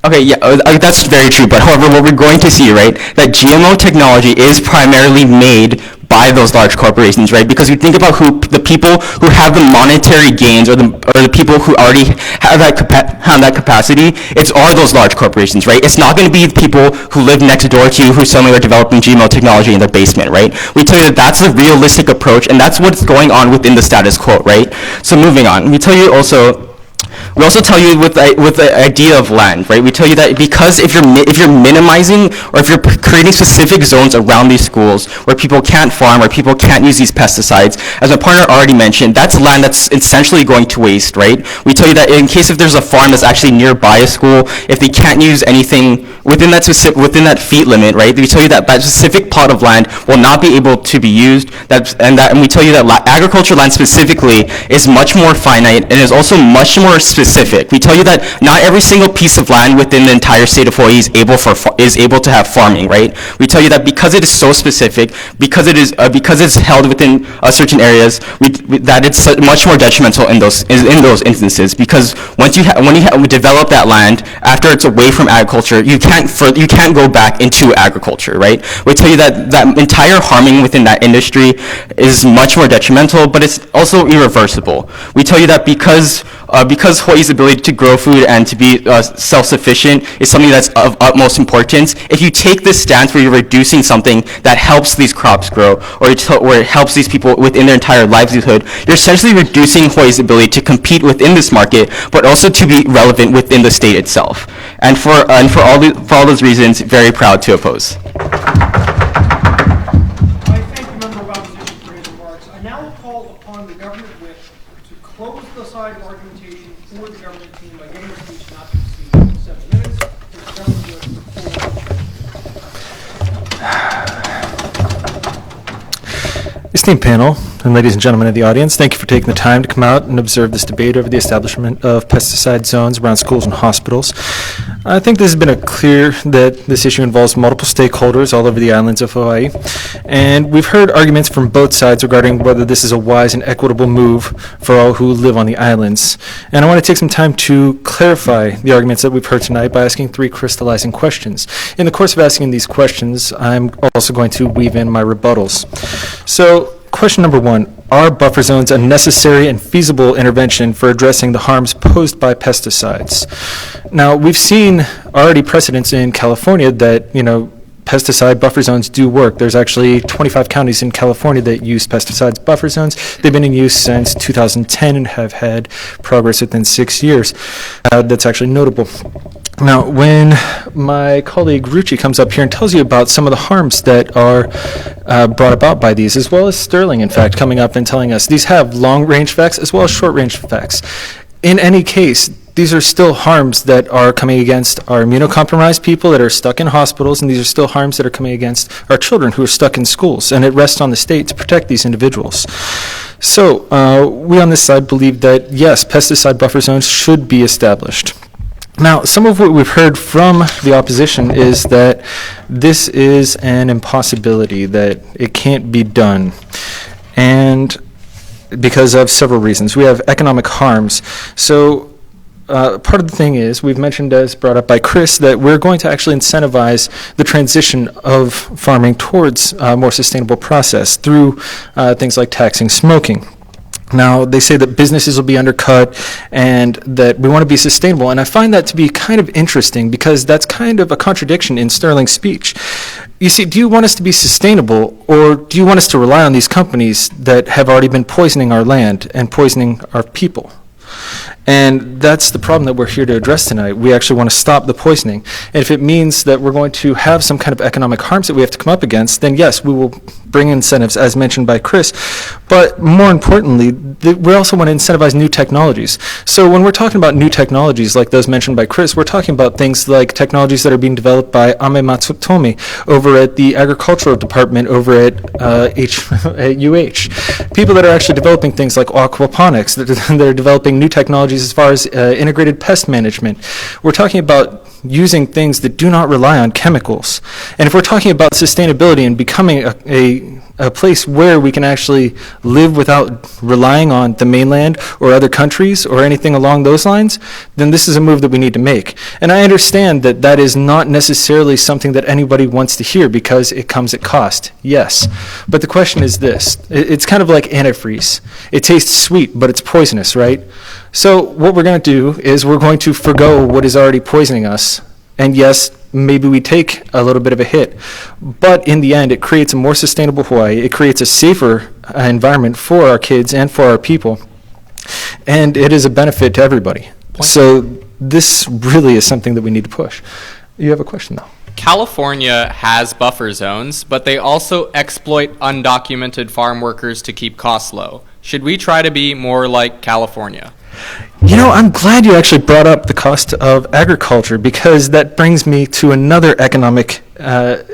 Okay, yeah, that's very true. But however, what we're going to see, right, that GMO technology is primarily made by those large corporations, right? Because you think about the people who have the monetary gains, or the people who already have that capacity, are those large corporations, right? It's not going to be the people who live next door to you who suddenly are developing GMO technology in their basement, right? We tell you that that's a realistic approach, and that's what's going on within the status quo, right? So moving on, we also tell you with the idea of land, right? We tell you that because if you're minimizing, or if you're creating specific zones around these schools where people can't farm, or people can't use these pesticides, as my partner already mentioned, that's land that's essentially going to waste, right? We tell you that in case if there's a farm that's actually nearby a school, if they can't use anything within that feet limit, right? We tell you that specific plot of land will not be able to be used. And we tell you that agriculture land specifically is much more finite and is also much more more specific. We tell you that not every single piece of land within the entire state of Hawaii is able to have farming, right? We tell you that because it is so specific, because it's held within certain areas, that it's much more detrimental in those instances. Because when you develop that land after it's away from agriculture, you can't go back into agriculture, right? We tell you that entire harming within that industry is much more detrimental, but it's also irreversible. We tell you that because Hawaii's ability to grow food and to be self-sufficient is something that's of utmost importance, if you take this stance where you're reducing something that helps these crops grow, or it helps these people within their entire livelihood, you're essentially reducing Hawaii's ability to compete within this market, but also to be relevant within the state itself. And for all those reasons, very proud to oppose. I thank the member of opposition for his remarks. I now call upon the government whip to close the side of argumentation for the government team by giving a speech not to exceed 7 minutes. The government whip for Esteemed panel, and ladies and gentlemen of the audience, thank you for taking the time to come out and observe this debate over the establishment of pesticide zones around schools and hospitals. I think this has been clear that this issue involves multiple stakeholders all over the islands of Hawaii, and we've heard arguments from both sides regarding whether this is a wise and equitable move for all who live on the islands. And I want to take some time to clarify the arguments that we've heard tonight by asking 3 crystallizing questions. In the course of asking these questions, I'm also going to weave in my rebuttals. So, question number 1, are buffer zones a necessary and feasible intervention for addressing the harms posed by pesticides? Now, we've seen already precedents in California that, pesticide buffer zones do work. There's actually 25 counties in California that use pesticides buffer zones. They've been in use since 2010 and have had progress within 6 years. That's actually notable. Now, when my colleague Ruchi comes up here and tells you about some of the harms that are brought about by these, as well as Sterling, in fact, coming up and telling us these have long-range effects as well as short-range effects. In any case, these are still harms that are coming against our immunocompromised people that are stuck in hospitals, and these are still harms that are coming against our children who are stuck in schools, and it rests on the state to protect these individuals. So, we on this side believe that, yes, pesticide buffer zones should be established. Now, some of what we've heard from the opposition is that this is an impossibility, that it can't be done, and because of several reasons. We have economic harms. So part of the thing is, we've mentioned, as brought up by Chris, that we're going to actually incentivize the transition of farming towards a more sustainable process through things like taxing smoking. Now, they say that businesses will be undercut and that we want to be sustainable. And I find that to be kind of interesting because that's kind of a contradiction in Sterling's speech. You see, do you want us to be sustainable, or do you want us to rely on these companies that have already been poisoning our land and poisoning our people? And that's the problem that we're here to address tonight. We actually want to stop the poisoning. And if it means that we're going to have some kind of economic harms that we have to come up against, then yes, we will bring incentives, as mentioned by Chris. But more importantly, we also want to incentivize new technologies. So when we're talking about new technologies like those mentioned by Chris, we're talking about things like technologies that are being developed by Ame Matsutomi over at the agricultural department over at UH. People that are actually developing things like aquaponics, that are developing new technologies as far as integrated pest management. We're talking about using things that do not rely on chemicals. And if we're talking about sustainability and becoming a place where we can actually live without relying on the mainland or other countries or anything along those lines, then this is a move that we need to make. And I understand that that is not necessarily something that anybody wants to hear because it comes at cost. Yes. But the question is this. It's kind of like antifreeze. It tastes sweet, but it's poisonous, right? So what we're going to do is we're going to forgo what is already poisoning us. And yes, maybe we take a little bit of a hit. But in the end, it creates a more sustainable Hawaii. It creates a safer environment for our kids and for our people. And it is a benefit to everybody. So this really is something that we need to push. You have a question, though. California has buffer zones, but they also exploit undocumented farm workers to keep costs low. Should we try to be more like California? You know, I'm glad you actually brought up the cost of agriculture, because that brings me to another economic, or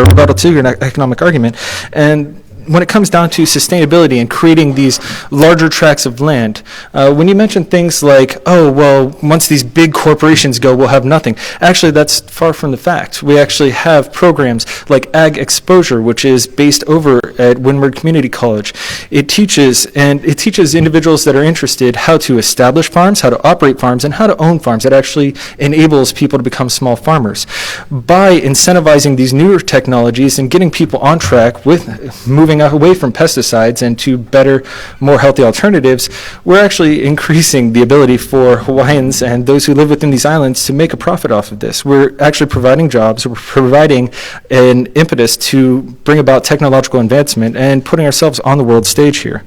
rebuttal to your economic argument. And when it comes down to sustainability and creating these larger tracts of land, when you mention things like, oh, well, once these big corporations go, we'll have nothing. Actually, that's far from the fact. We actually have programs like Ag Exposure, which is based over at Windward Community College. It teaches individuals that are interested how to establish farms, how to operate farms, and how to own farms. It actually enables people to become small farmers. By incentivizing these newer technologies and getting people on track with moving away from pesticides and to better, more healthy alternatives, we're actually increasing the ability for Hawaiians and those who live within these islands to make a profit off of this. We're actually providing jobs, we're providing an impetus to bring about technological advancement and putting ourselves on the world stage here.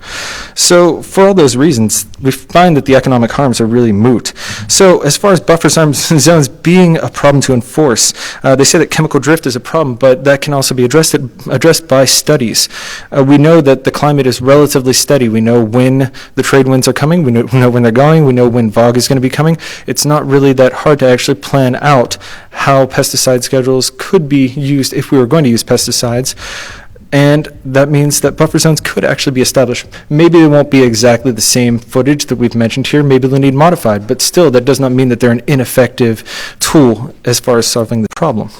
So for all those reasons, we find that the economic harms are really moot. So as far as buffer zones being a problem to enforce, they say that chemical drift is a problem, but that can also be addressed by studies. We know that the climate is relatively steady. We know when the trade winds are coming, we know when they're going, we know when fog is going to be coming. It's not really that hard to actually plan out how pesticide schedules could be used if we were going to use pesticides. And that means that buffer zones could actually be established. Maybe they won't be exactly the same footage that we've mentioned here. Maybe they'll need modified, but still that does not mean that they're an ineffective tool as far as solving the problem.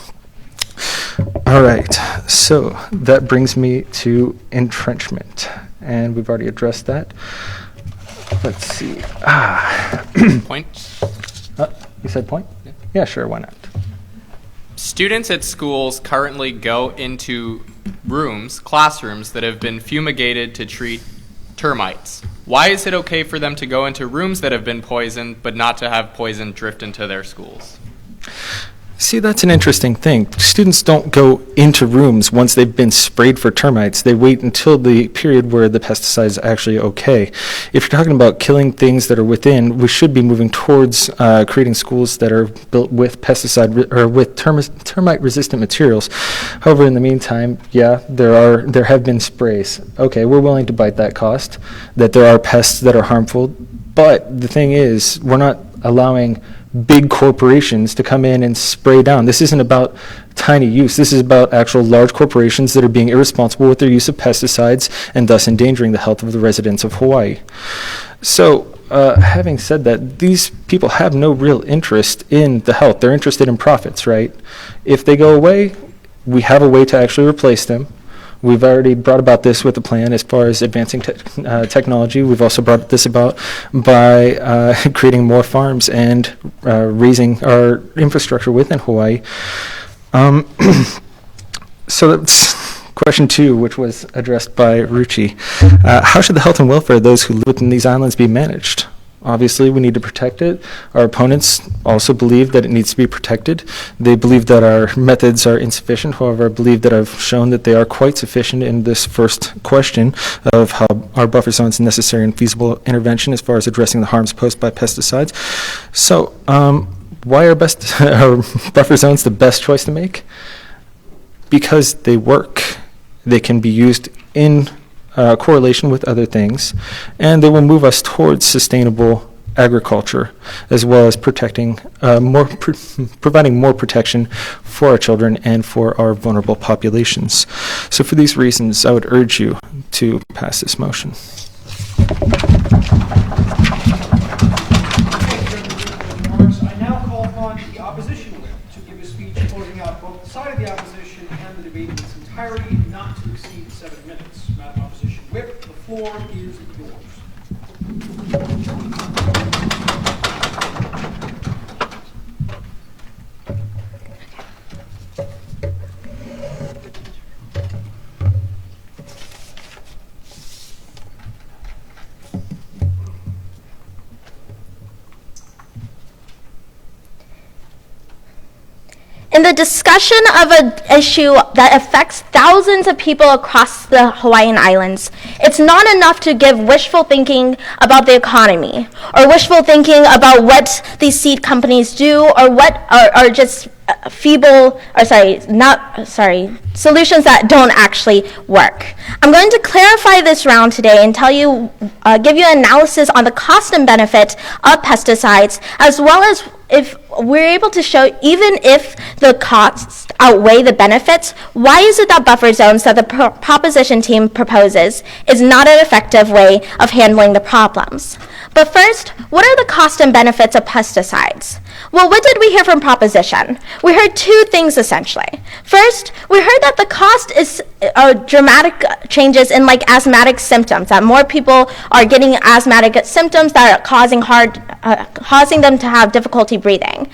All right, so that brings me to entrenchment, and we've already addressed that. Let's see. Point? You said point? Yeah, sure, why not? Students at schools currently go into classrooms that have been fumigated to treat termites. Why is it okay for them to go into rooms that have been poisoned, but not to have poison drift into their schools? See, that's an interesting thing. Students don't go into rooms once they've been sprayed for termites. They wait until the period where the pesticide is actually okay. If you're talking about killing things that are within, we should be moving towards creating schools that are built with pesticide or with termite-resistant materials. However, in the meantime, yeah, there have been sprays. Okay, we're willing to bite that cost, that there are pests that are harmful, but the thing is, we're not allowing big corporations to come in and spray down. This isn't about tiny use. This is about actual large corporations that are being irresponsible with their use of pesticides and thus endangering the health of the residents of Hawaii. So, having said that, these people have no real interest in the health. They're interested in profits, right? If they go away, we have a way to actually replace them. We've already brought about this with the plan as far as advancing technology. We've also brought this about by creating more farms and raising our infrastructure within Hawaii. So that's question 2, which was addressed by Ruchi. How should the health and welfare of those who live within these islands be managed? Obviously, we need to protect it. Our opponents also believe that it needs to be protected. They believe that our methods are insufficient. However, I believe that I've shown that they are quite sufficient in this first question of how our buffer zones necessary and feasible intervention as far as addressing the harms posed by pesticides. So, why are buffer zones the best choice to make? Because they work. They can be used in correlation with other things, and they will move us towards sustainable agriculture, as well as providing more protection for our children and for our vulnerable populations. So for these reasons, I would urge you to pass this motion. I now call upon the opposition whip to give a speech closing out both the side of the opposition and the debate in its entirety, not to exceed 7 minutes. Madam Opposition Whip, the floor is yours. In the discussion of an issue that affects thousands of people across the Hawaiian Islands, it's not enough to give wishful thinking about the economy or wishful thinking about what these seed companies do or what are just solutions that don't actually work. I'm going to clarify this round today and give you an analysis on the cost and benefit of pesticides, as well as if we're able to show, even if the costs outweigh the benefits, why is it that buffer zones that the proposition team proposes is not an effective way of handling the problems? But first, what are the costs and benefits of pesticides? Well, what did we hear from proposition? We heard two things essentially. First, we heard that the cost is dramatic changes in like asthmatic symptoms, that more people are getting asthmatic symptoms that are causing them to have difficulty breathing.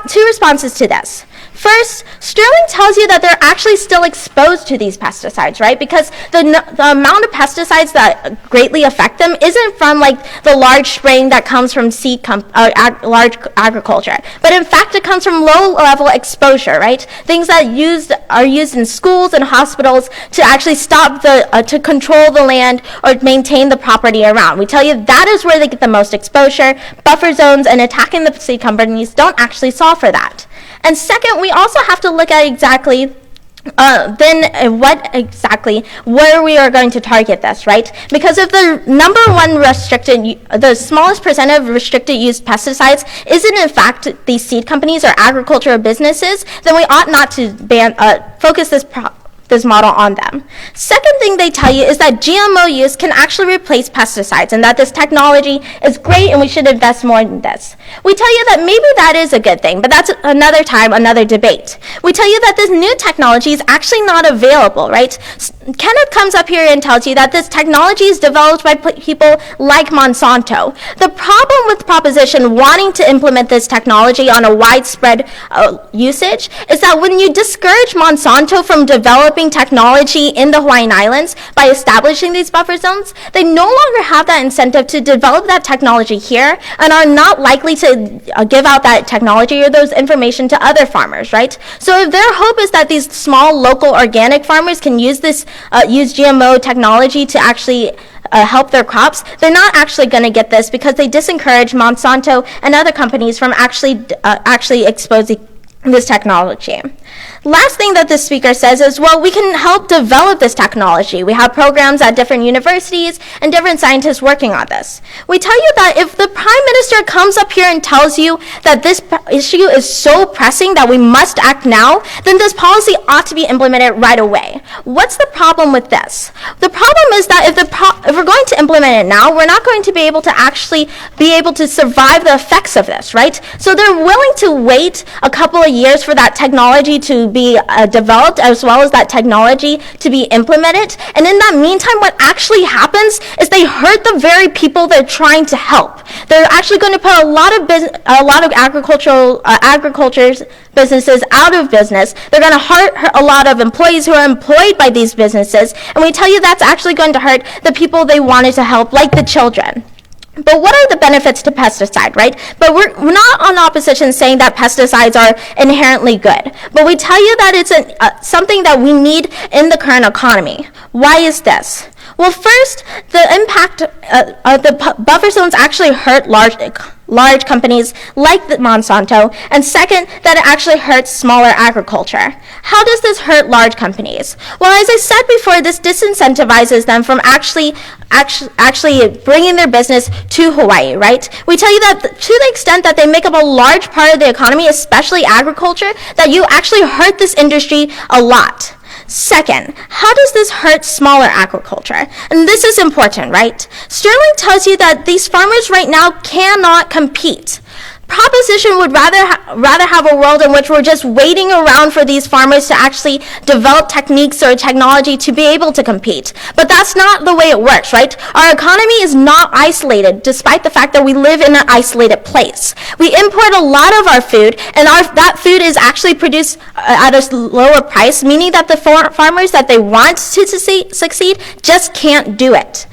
Two responses to this. First, Sterling tells you that they're actually still exposed to these pesticides, right? Because the amount of pesticides that greatly affect them isn't from like the large spraying that comes from large agriculture, but in fact it comes from low-level exposure, right? Things that are used in schools and hospitals to actually stop to control the land or maintain the property around. We tell you that is where they get the most exposure. Buffer zones and attacking the seed companies don't actually solve for that. And second, we also have to look at exactly where we are going to target this, right? Because if the the smallest percent of restricted use pesticides isn't in fact these seed companies or agricultural businesses, then we ought not to focus this model on them. Second thing they tell you is that GMO use can actually replace pesticides and that this technology is great and we should invest more in this. We tell you that maybe that is a good thing, but that's another time, another debate. We tell you that this new technology is actually not available, right? Kenneth comes up here and tells you that this technology is developed by people like Monsanto. The problem with proposition wanting to implement this technology on a widespread usage is that when you discourage Monsanto from developing technology in the Hawaiian Islands by establishing these buffer zones, they no longer have that incentive to develop that technology here and are not likely to give out that technology or those information to other farmers, right? So if their hope is that these small local organic farmers can use this use GMO technology to actually help their crops, they're not actually going to get this because they disencourage Monsanto and other companies from actually exposing this technology. Last thing that this speaker says is, well, we can help develop this technology. We have programs at different universities and different scientists working on this. We tell you that if the Prime Minister comes up here and tells you that this issue is so pressing that we must act now, then this policy ought to be implemented right away. What's the problem with this? The problem is that if we're going to implement it now, we're not going to be able to actually be able to survive the effects of this, right? So they're willing to wait a couple of years for that technology to be developed as well as that technology to be implemented. And in that meantime, what actually happens is they hurt the very people they're trying to help. They're actually going to put a lot of agriculture's businesses out of business. They're going to hurt a lot of employees who are employed by these businesses. And we tell you that's actually going to hurt the people they wanted to help, like the children. But what are the benefits to pesticide, right? But we're not on opposition saying that pesticides are inherently good. But we tell you that it's something that we need in the current economy. Why is this? Well, first, the impact of the buffer zones actually hurt large companies like Monsanto, and second, that it actually hurts smaller agriculture. How does this hurt large companies? Well, as I said before, this disincentivizes them from actually bringing their business to Hawaii, right? We tell you that to the extent that they make up a large part of the economy, especially agriculture, that you actually hurt this industry a lot. Second, how does this hurt smaller agriculture? And this is important, right? Sterling tells you that these farmers right now cannot compete. Proposition would rather have a world in which we're just waiting around for these farmers to actually develop techniques or technology to be able to compete. But that's not the way it works, right? Our economy is not isolated, despite the fact that we live in an isolated place. We import a lot of our food, and that food is actually produced at a lower price, meaning that the farmers that they want to succeed just can't do it.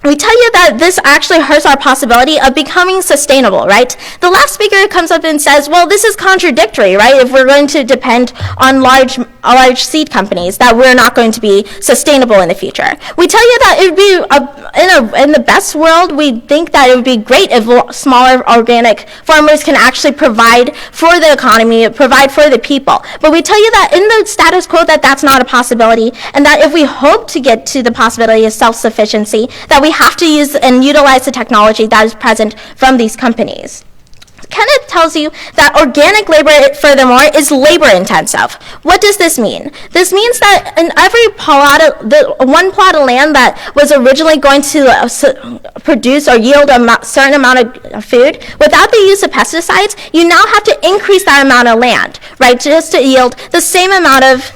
We tell you that this actually hurts our possibility of becoming sustainable, right? The last speaker comes up and says, well, this is contradictory, right? If we're going to depend on large seed companies, that we're not going to be sustainable in the future. We tell you that it would be, in the best world, we think that it would be great if smaller organic farmers can actually provide for the economy, provide for the people. But we tell you that in the status quo, that's not a possibility, and that if we hope to get to the possibility of self-sufficiency, that we have to use and utilize the technology that is present from these companies. Kenneth tells you that organic labor, furthermore, is labor intensive. What does this mean? This means that in every one plot of land that was originally going to produce or yield a certain amount of food, without the use of pesticides, you now have to increase that amount of land, right, just to yield the same amount of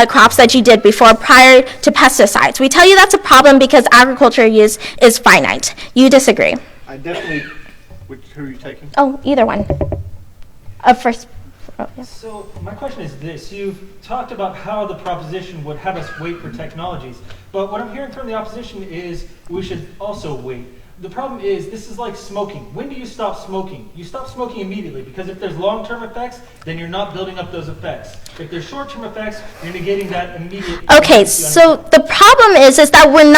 crops that you did before prior to pesticides. We tell you that's a problem because agriculture use is finite. You disagree? I definitely, who are you taking? Oh, either one. First. Oh, yeah. So my question is this. You've talked about how the proposition would have us wait for technologies, but what I'm hearing from the opposition is we should also wait. The problem is this is like smoking. When do you stop smoking? You stop smoking immediately, because if there's long-term effects, then you're not building up those effects. If there's short-term effects, you're negating that immediate. Okay, so the problem is that we're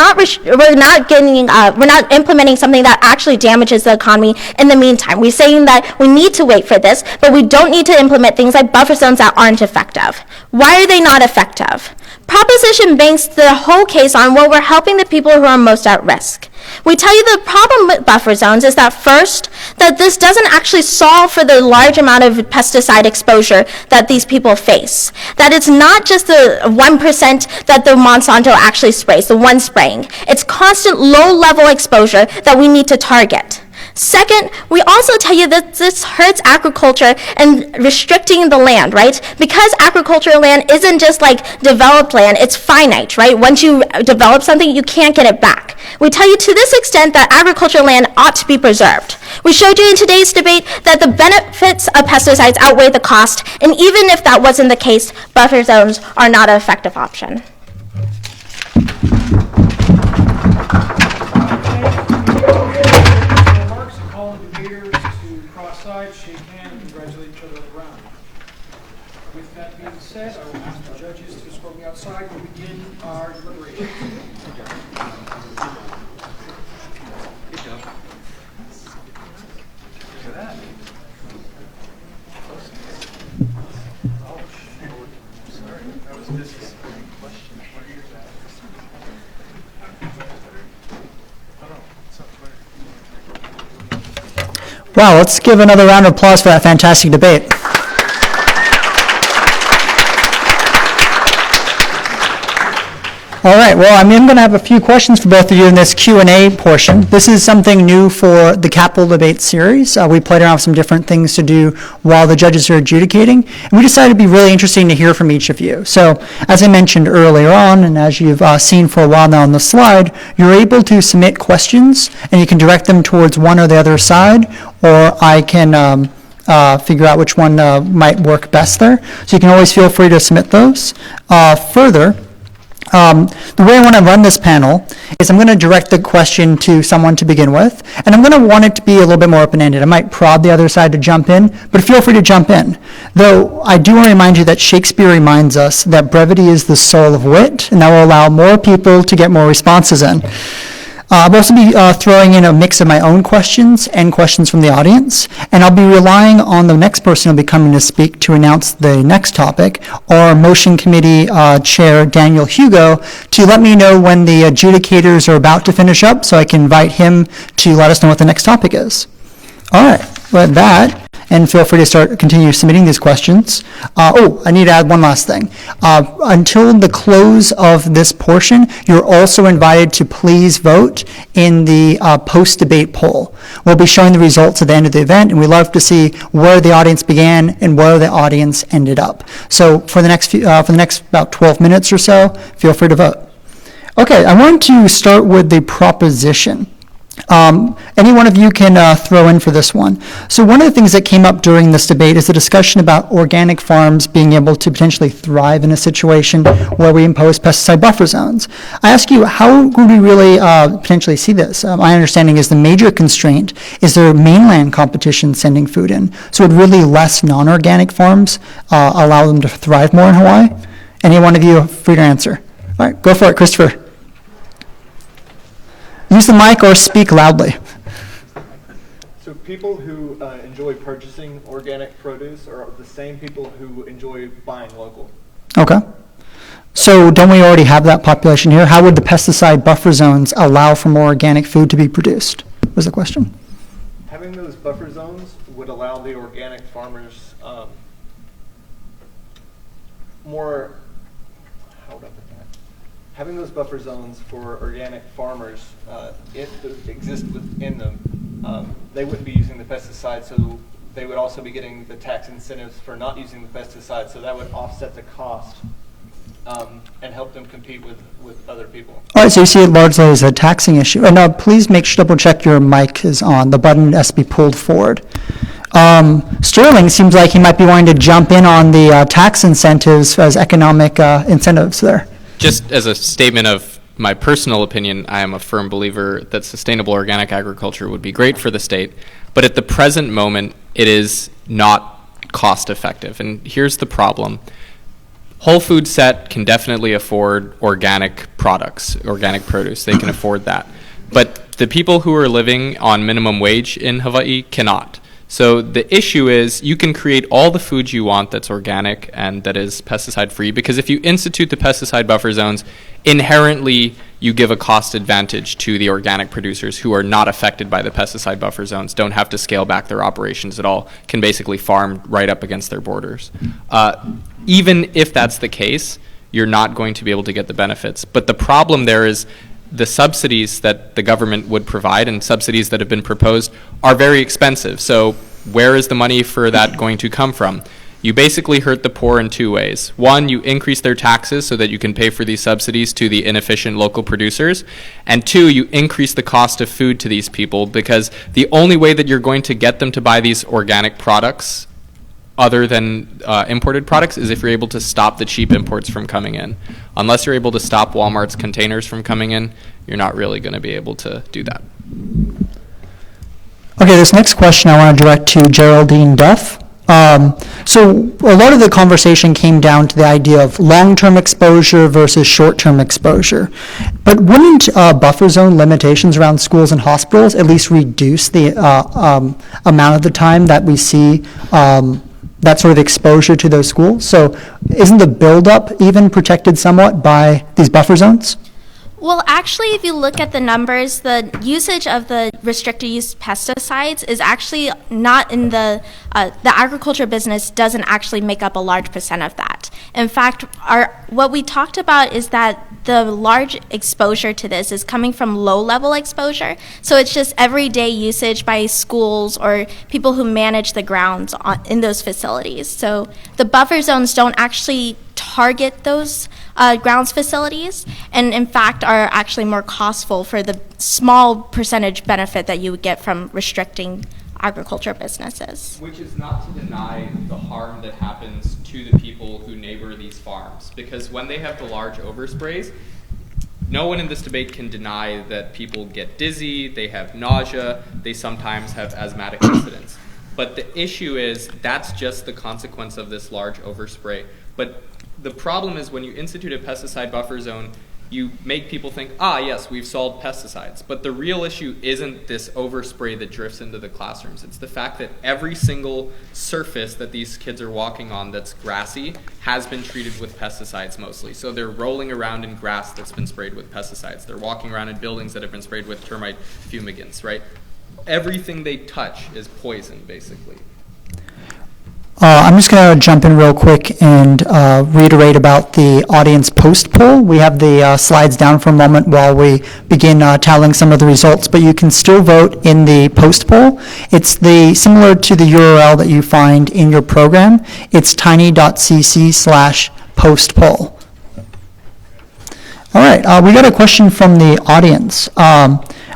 not implementing something that actually damages the economy in the meantime. We're saying that we need to wait for this, but we don't need to implement things like buffer zones that aren't effective. Why are they not effective? Proposition banks the whole case on, well, we're helping the people who are most at risk. We tell you the problem with buffer zones is that first, that this doesn't actually solve for the large amount of pesticide exposure that these people face. That it's not just the 1% that the Monsanto actually sprays, the one spraying. It's constant low-level exposure that we need to target. Second, we also tell you that this hurts agriculture and restricting the land, right? Because agricultural land isn't just like developed land, it's finite, right? Once you develop something, you can't get it back. We tell you to this extent that agricultural land ought to be preserved. We showed you in today's debate that the benefits of pesticides outweigh the cost, and even if that wasn't the case, buffer zones are not an effective option. Shake hands and congratulate each other around. With that being said, I will ask the judges to escort me outside and begin our deliberations. Wow, let's give another round of applause for that fantastic debate. All right, well, I'm going to have a few questions for both of you in this Q&A portion. This is something new for the capital debate series. We played around with some different things to do while the judges are adjudicating, and we decided it'd be really interesting to hear from each of you. So, as I mentioned earlier on, and as you've seen for a while now on the slide, you're able to submit questions, and you can direct them towards one or the other side, or I can figure out which one might work best there. So you can always feel free to submit those. Further, the way I want to run this panel is I'm going to direct the question to someone to begin with, and I'm going to want it to be a little bit more open-ended. I might prod the other side to jump in, but feel free to jump in. Though I do want to remind you that Shakespeare reminds us that brevity is the soul of wit, and that will allow more people to get more responses in. I'll also be throwing in a mix of my own questions and questions from the audience, and I'll be relying on the next person who'll be coming to speak to announce the next topic, or Motion Committee Chair Daniel Hugo, to let me know when the adjudicators are about to finish up so I can invite him to let us know what the next topic is. All right, with that, and feel free to continue submitting these questions. I need to add one last thing. Until the close of this portion, you're also invited to please vote in the post-debate poll. We'll be showing the results at the end of the event, and we love to see where the audience began and where the audience ended up. So for the next about 12 minutes or so, feel free to vote. Okay, I want to start with the proposition. Any one of you can throw in for this one. So one of the things that came up during this debate is the discussion about organic farms being able to potentially thrive in a situation where we impose pesticide buffer zones. I ask you, how would we really potentially see this? My understanding is the major constraint is there mainland competition sending food in. So would really less non-organic farms allow them to thrive more in Hawaii? Any one of you free to answer? All right, go for it, Christopher. Use the mic or speak loudly. So people who enjoy purchasing organic produce are the same people who enjoy buying local. Okay. So don't we already have that population here? How would the pesticide buffer zones allow for more organic food to be produced, was the question. having those buffer zones would allow the organic farmers more, how would I put that? Having those buffer zones for organic farmers, if those exist within them, they wouldn't be using the pesticides, so they would also be getting the tax incentives for not using the pesticides, so that would offset the cost and help them compete with other people. All right, so you see it largely as a taxing issue. And please double check your mic is on. The button has to be pulled forward. Sterling seems like he might be wanting to jump in on the tax incentives as economic incentives there. Just as a statement of my personal opinion, I am a firm believer that sustainable organic agriculture would be great for the state, but at the present moment, it is not cost effective. And here's the problem. Whole Food Set can definitely afford organic products, organic produce. They can afford that. But the people who are living on minimum wage in Hawaii cannot. So the issue is you can create all the food you want that's organic and that is pesticide free, because if you institute the pesticide buffer zones, inherently you give a cost advantage to the organic producers who are not affected by the pesticide buffer zones, don't have to scale back their operations at all, can basically farm right up against their borders. Even if that's the case, you're not going to be able to get the benefits. But the problem there is the subsidies that the government would provide and subsidies that have been proposed are very expensive. So where is the money for that going to come from? You basically hurt the poor in two ways. One, you increase their taxes so that you can pay for these subsidies to the inefficient local producers. And two, you increase the cost of food to these people, because the only way that you're going to get them to buy these organic products other than imported products is if you're able to stop the cheap imports from coming in. Unless you're able to stop Walmart's containers from coming in, you're not really going to be able to do that. Okay, this next question I want to direct to Geraldine Duff. So a lot of the conversation came down to the idea of long-term exposure versus short-term exposure. But wouldn't buffer zone limitations around schools and hospitals at least reduce the amount of the time that we see that sort of exposure to those schools? So isn't the buildup even protected somewhat by these buffer zones? Well, actually, if you look at the numbers, the usage of the restricted use pesticides is actually not in the agriculture business doesn't actually make up a large percent of that. In fact, what we talked about is that the large exposure to this is coming from low-level exposure. So it's just everyday usage by schools or people who manage the grounds in those facilities. So the buffer zones don't actually target those grounds facilities, and in fact are actually more costful for the small percentage benefit that you would get from restricting agriculture businesses. Which is not to deny the harm that happens to the people who neighbor these farms, because when they have the large oversprays, no one in this debate can deny that people get dizzy, they have nausea, they sometimes have asthmatic incidents. But the issue is that's just the consequence of this large overspray. But the problem is when you institute a pesticide buffer zone, you make people think, yes, we've solved pesticides. But the real issue isn't this overspray that drifts into the classrooms. It's the fact that every single surface that these kids are walking on that's grassy has been treated with pesticides mostly. So they're rolling around in grass that's been sprayed with pesticides. They're walking around in buildings that have been sprayed with termite fumigants, right? Everything they touch is poison, basically. I'm just going to jump in real quick and reiterate about the audience post poll. We have the slides down for a moment while we begin tallying some of the results, but you can still vote in the post poll. It's similar to the URL that you find in your program. It's tiny.cc/post poll. All right, we got a question from the audience.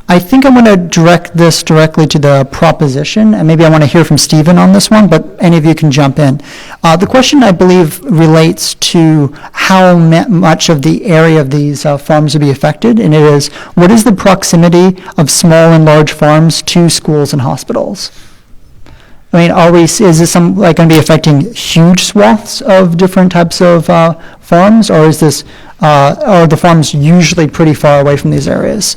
I think I'm going to direct this directly to the proposition, and maybe I want to hear from Stephen on this one, but any of you can jump in. The question, I believe, relates to how much of the area of these farms will be affected, and it is, what is the proximity of small and large farms to schools and hospitals? I mean, is this going to be affecting huge swaths of different types of farms, or is this, are the farms usually pretty far away from these areas?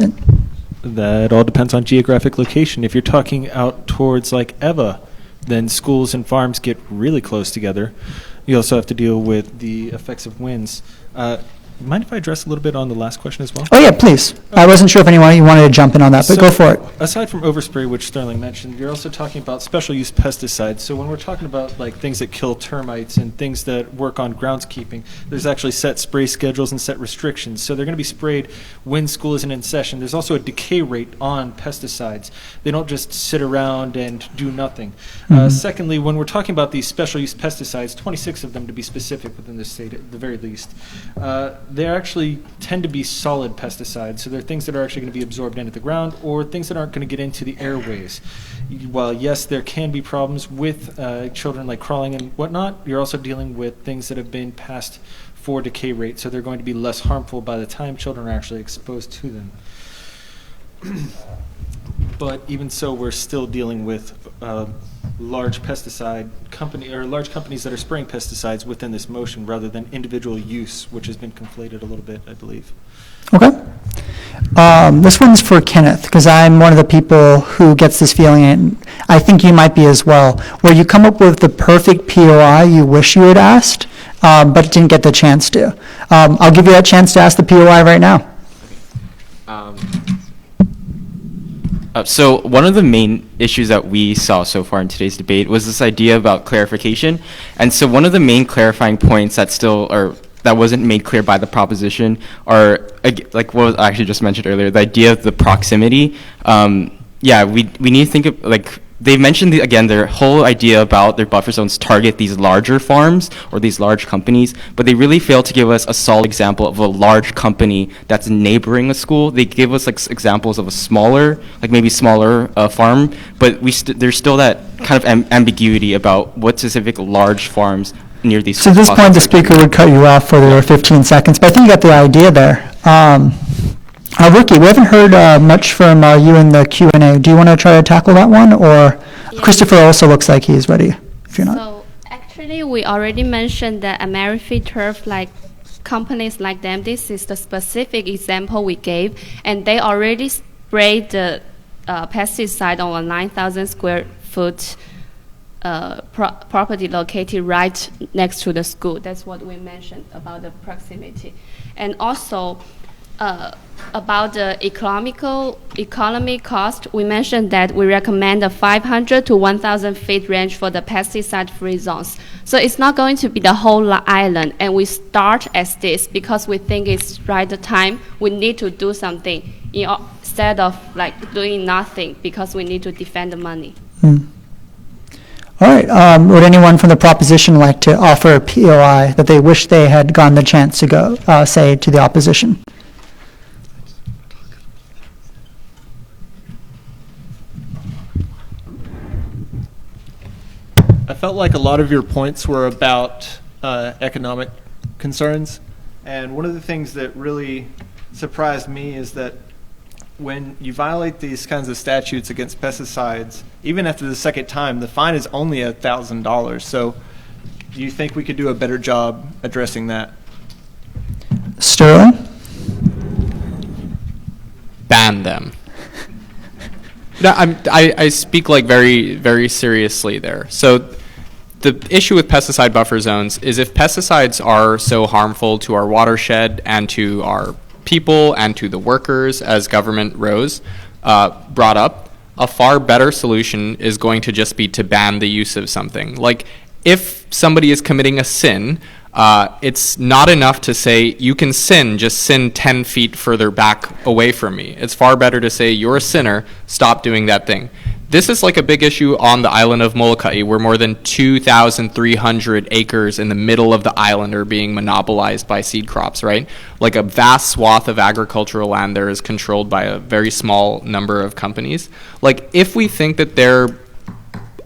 That all depends on geographic location. If you're talking out towards like Eva, then schools and farms get really close together. You also have to deal with the effects of winds. Mind if I address a little bit on the last question as well? Oh, yeah, please. I wasn't sure if anyone, you wanted to jump in on that, but go for it. Aside from overspray, which Sterling mentioned, you're also talking about special use pesticides. So when we're talking about like things that kill termites and things that work on groundskeeping, there's actually set spray schedules and set restrictions. So they're going to be sprayed when school isn't in session. There's also a decay rate on pesticides. They don't just sit around and do nothing. Secondly, when we're talking about these special use pesticides, 26 of them to be specific within the state at the very least, they actually tend to be solid pesticides. So they're things that are actually going to be absorbed into the ground or things that aren't going to get into the airways. While yes, there can be problems with children like crawling and whatnot, you're also dealing with things that have been passed for decay rate, so they're going to be less harmful by the time children are actually exposed to them. But even so, we're still dealing with large pesticide company or large companies that are spraying pesticides within this motion rather than individual use, which has been conflated a little bit, I believe. Okay. This one's for Kenneth, because I'm one of the people who gets this feeling, and I think you might be as well, where you come up with the perfect POI you wish you had asked, but didn't get the chance to. I'll give you that chance to ask the POI right now. So one of the main issues that we saw so far in today's debate was this idea about clarification. And so one of the main clarifying points that that wasn't made clear by the proposition are, like what I actually just mentioned earlier, the idea of the proximity. Yeah, we need to think of, like, they mentioned, again, their whole idea about their buffer zones target these larger farms or these large companies, but they really failed to give us a solid example of a large company that's neighboring a school. They give us like examples of a smaller, like maybe smaller farm, but there's still that kind of ambiguity about what specific large farms near these. So at this point, the speaker would cut you off for the 15 seconds, but I think you got the idea there. Ricky, we haven't heard much from you in the Q&A. Do you want to try to tackle that one? Or Christopher also looks like he's ready, if you're not. So actually, we already mentioned that Amerifi Turf, like companies like them, this is the specific example we gave, and they already sprayed the pesticide on a 9,000 square foot property located right next to the school. That's what we mentioned about the proximity. And also, about the economy cost, we mentioned that we recommend a 500 to 1,000 feet range for the pesticide-free zones. So it's not going to be the whole island, and we start as this because we think it's right the time. We need to do something instead of like doing nothing because we need to defend the money. All right. Would anyone from the proposition like to offer a POI that they wish they had gotten the chance to go say to the opposition? I felt like a lot of your points were about economic concerns, and one of the things that really surprised me is that when you violate these kinds of statutes against pesticides, even after the second time, the fine is only $1,000. So do you think we could do a better job addressing that? Sterling? Ban them. No, I speak like very, very seriously there. So the issue with pesticide buffer zones is if pesticides are so harmful to our watershed and to our people and to the workers, as government brought up, a far better solution is going to just be to ban the use of something. Like, if somebody is committing a sin, it's not enough to say, you can sin, just sin 10 feet further back away from me. It's far better to say, you're a sinner, stop doing that thing. This is like a big issue on the island of Molokai, where more than 2,300 acres in the middle of the island are being monopolized by seed crops, right? Like a vast swath of agricultural land there is controlled by a very small number of companies. Like, if we think that their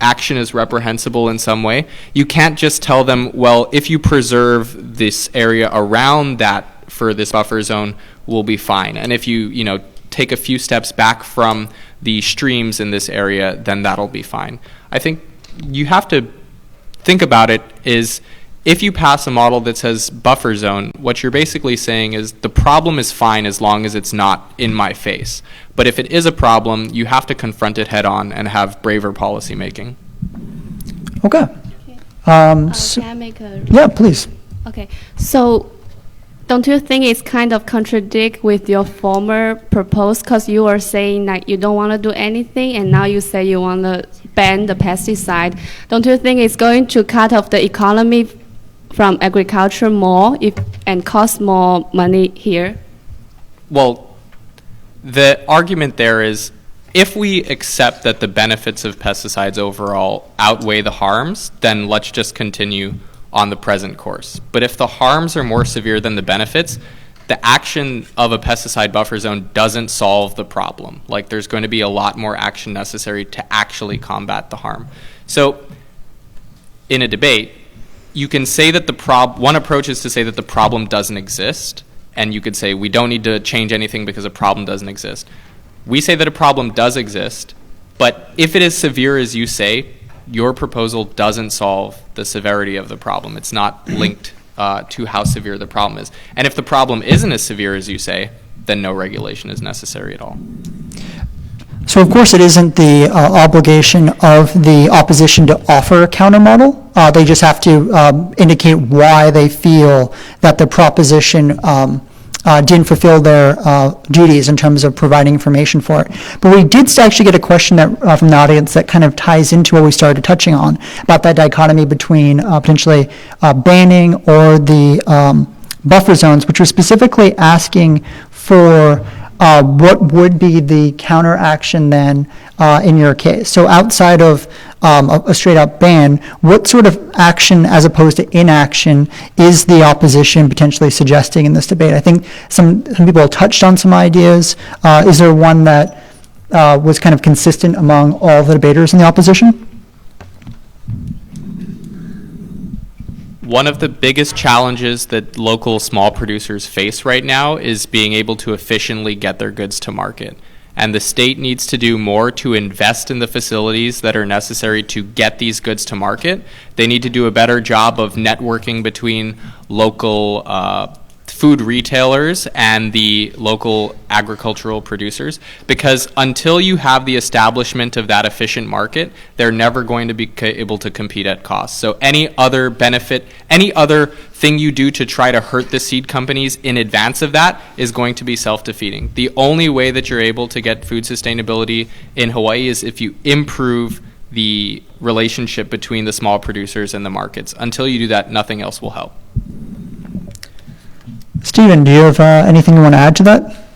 action is reprehensible in some way, you can't just tell them, well, if you preserve this area around that for this buffer zone, we'll be fine. And if you take a few steps back from the streams in this area, then that'll be fine. I think you have to think about it is, if you pass a model that says buffer zone, what you're basically saying is the problem is fine as long as it's not in my face. But if it is a problem, you have to confront it head on and have braver policy making. Okay. Can I make a... Yeah, please. Okay, so Don't you think it's kind of contradict with your former proposal? Because you were saying that you don't want to do anything, and now you say you want to ban the pesticide. Don't you think it's going to cut off the economy from agriculture more and cost more money here? Well, the argument there is if we accept that the benefits of pesticides overall outweigh the harms, then let's just continue on the present course. But if the harms are more severe than the benefits, the action of a pesticide buffer zone doesn't solve the problem. Like, there's going to be a lot more action necessary to actually combat the harm. So in a debate, you can say that one approach is to say that the problem doesn't exist, and you could say we don't need to change anything because a problem doesn't exist. We say that a problem does exist, but if it is severe as you say, your proposal doesn't solve the severity of the problem. It's not linked to how severe the problem is. And if the problem isn't as severe as you say, then no regulation is necessary at all. So of course it isn't the obligation of the opposition to offer a counter model. They just have to indicate why they feel that the proposition didn't fulfill their duties in terms of providing information for it. But we did actually get a question from the audience that kind of ties into what we started touching on, about that dichotomy between potentially banning or the buffer zones, which were specifically asking for what would be the counteraction then in your case. So outside of a straight up ban, what sort of action as opposed to inaction is the opposition potentially suggesting in this debate? I think some people touched on some ideas. Is there one that was kind of consistent among all the debaters in the opposition? One of the biggest challenges that local small producers face right now is being able to efficiently get their goods to market. And the state needs to do more to invest in the facilities that are necessary to get these goods to market. They need to do a better job of networking between local food retailers and the local agricultural producers, because until you have the establishment of that efficient market, they're never going to be able to compete at cost. So any other benefit, any other thing you do to try to hurt the seed companies in advance of that is going to be self-defeating. The only way that you're able to get food sustainability in Hawaii is if you improve the relationship between the small producers and the markets. Until you do that, nothing else will help. Stephen, do you have anything you want to add to that?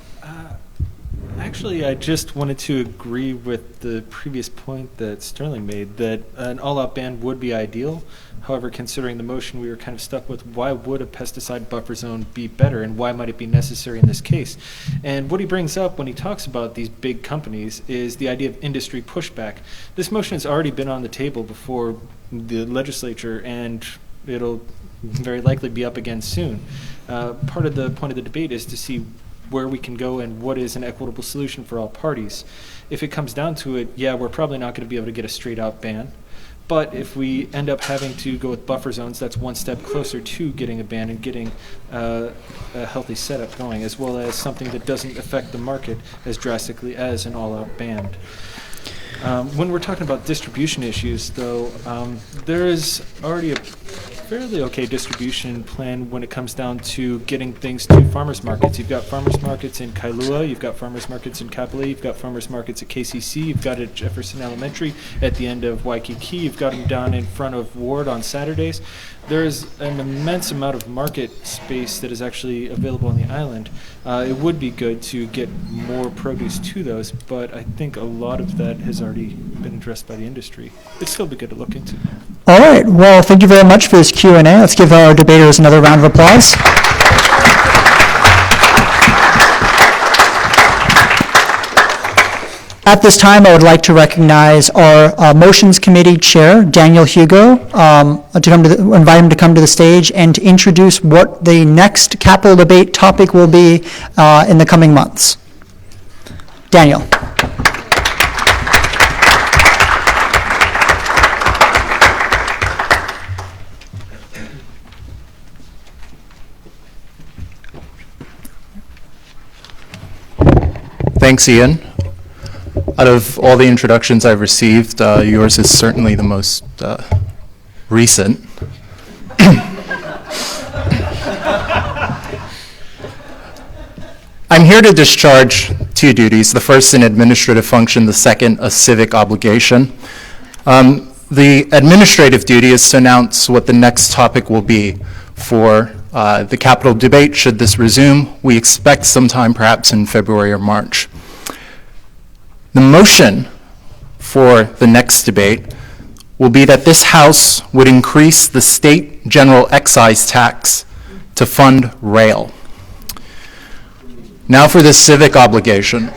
Actually, I just wanted to agree with the previous point that Sterling made, that an all-out ban would be ideal. However, considering the motion we were kind of stuck with, why would a pesticide buffer zone be better, and why might it be necessary in this case? And what he brings up when he talks about these big companies is the idea of industry pushback. This motion has already been on the table before the legislature, and it'll very likely be up again soon. Part of the point of the debate is to see where we can go and what is an equitable solution for all parties. If it comes down to it, yeah, we're probably not going to be able to get a straight out ban. But if we end up having to go with buffer zones, that's one step closer to getting a ban and getting a healthy setup going, as well as something that doesn't affect the market as drastically as an all-out ban. When we're talking about distribution issues, though, there is already a fairly okay distribution plan when it comes down to getting things to farmers markets. You've got farmers markets in Kailua, you've got farmers markets in Kapolei, you've got farmers markets at KCC, you've got at Jefferson Elementary at the end of Waikiki, you've got them down in front of Ward on Saturdays. There is an immense amount of market space that is actually available on the island. It would be good to get more produce to those, but I think a lot of that has already been addressed by the industry. It'd still be good to look into. All right. Well, thank you very much for this Q&A. Let's give our debaters another round of applause. At this time, I would like to recognize our Motions Committee Chair, Daniel Hugo, invite him to come to the stage and to introduce what the next capital debate topic will be in the coming months. Daniel. Thanks, Ian. Out of all the introductions I've received, yours is certainly the most recent. here to discharge two duties. The first, an administrative function. The second, a civic obligation. The administrative duty is to announce what the next topic will be for the Capitol debate, should this resume. We expect sometime perhaps in February or March. The motion for the next debate will be that this House would increase the state general excise tax to fund rail. Now for this civic obligation.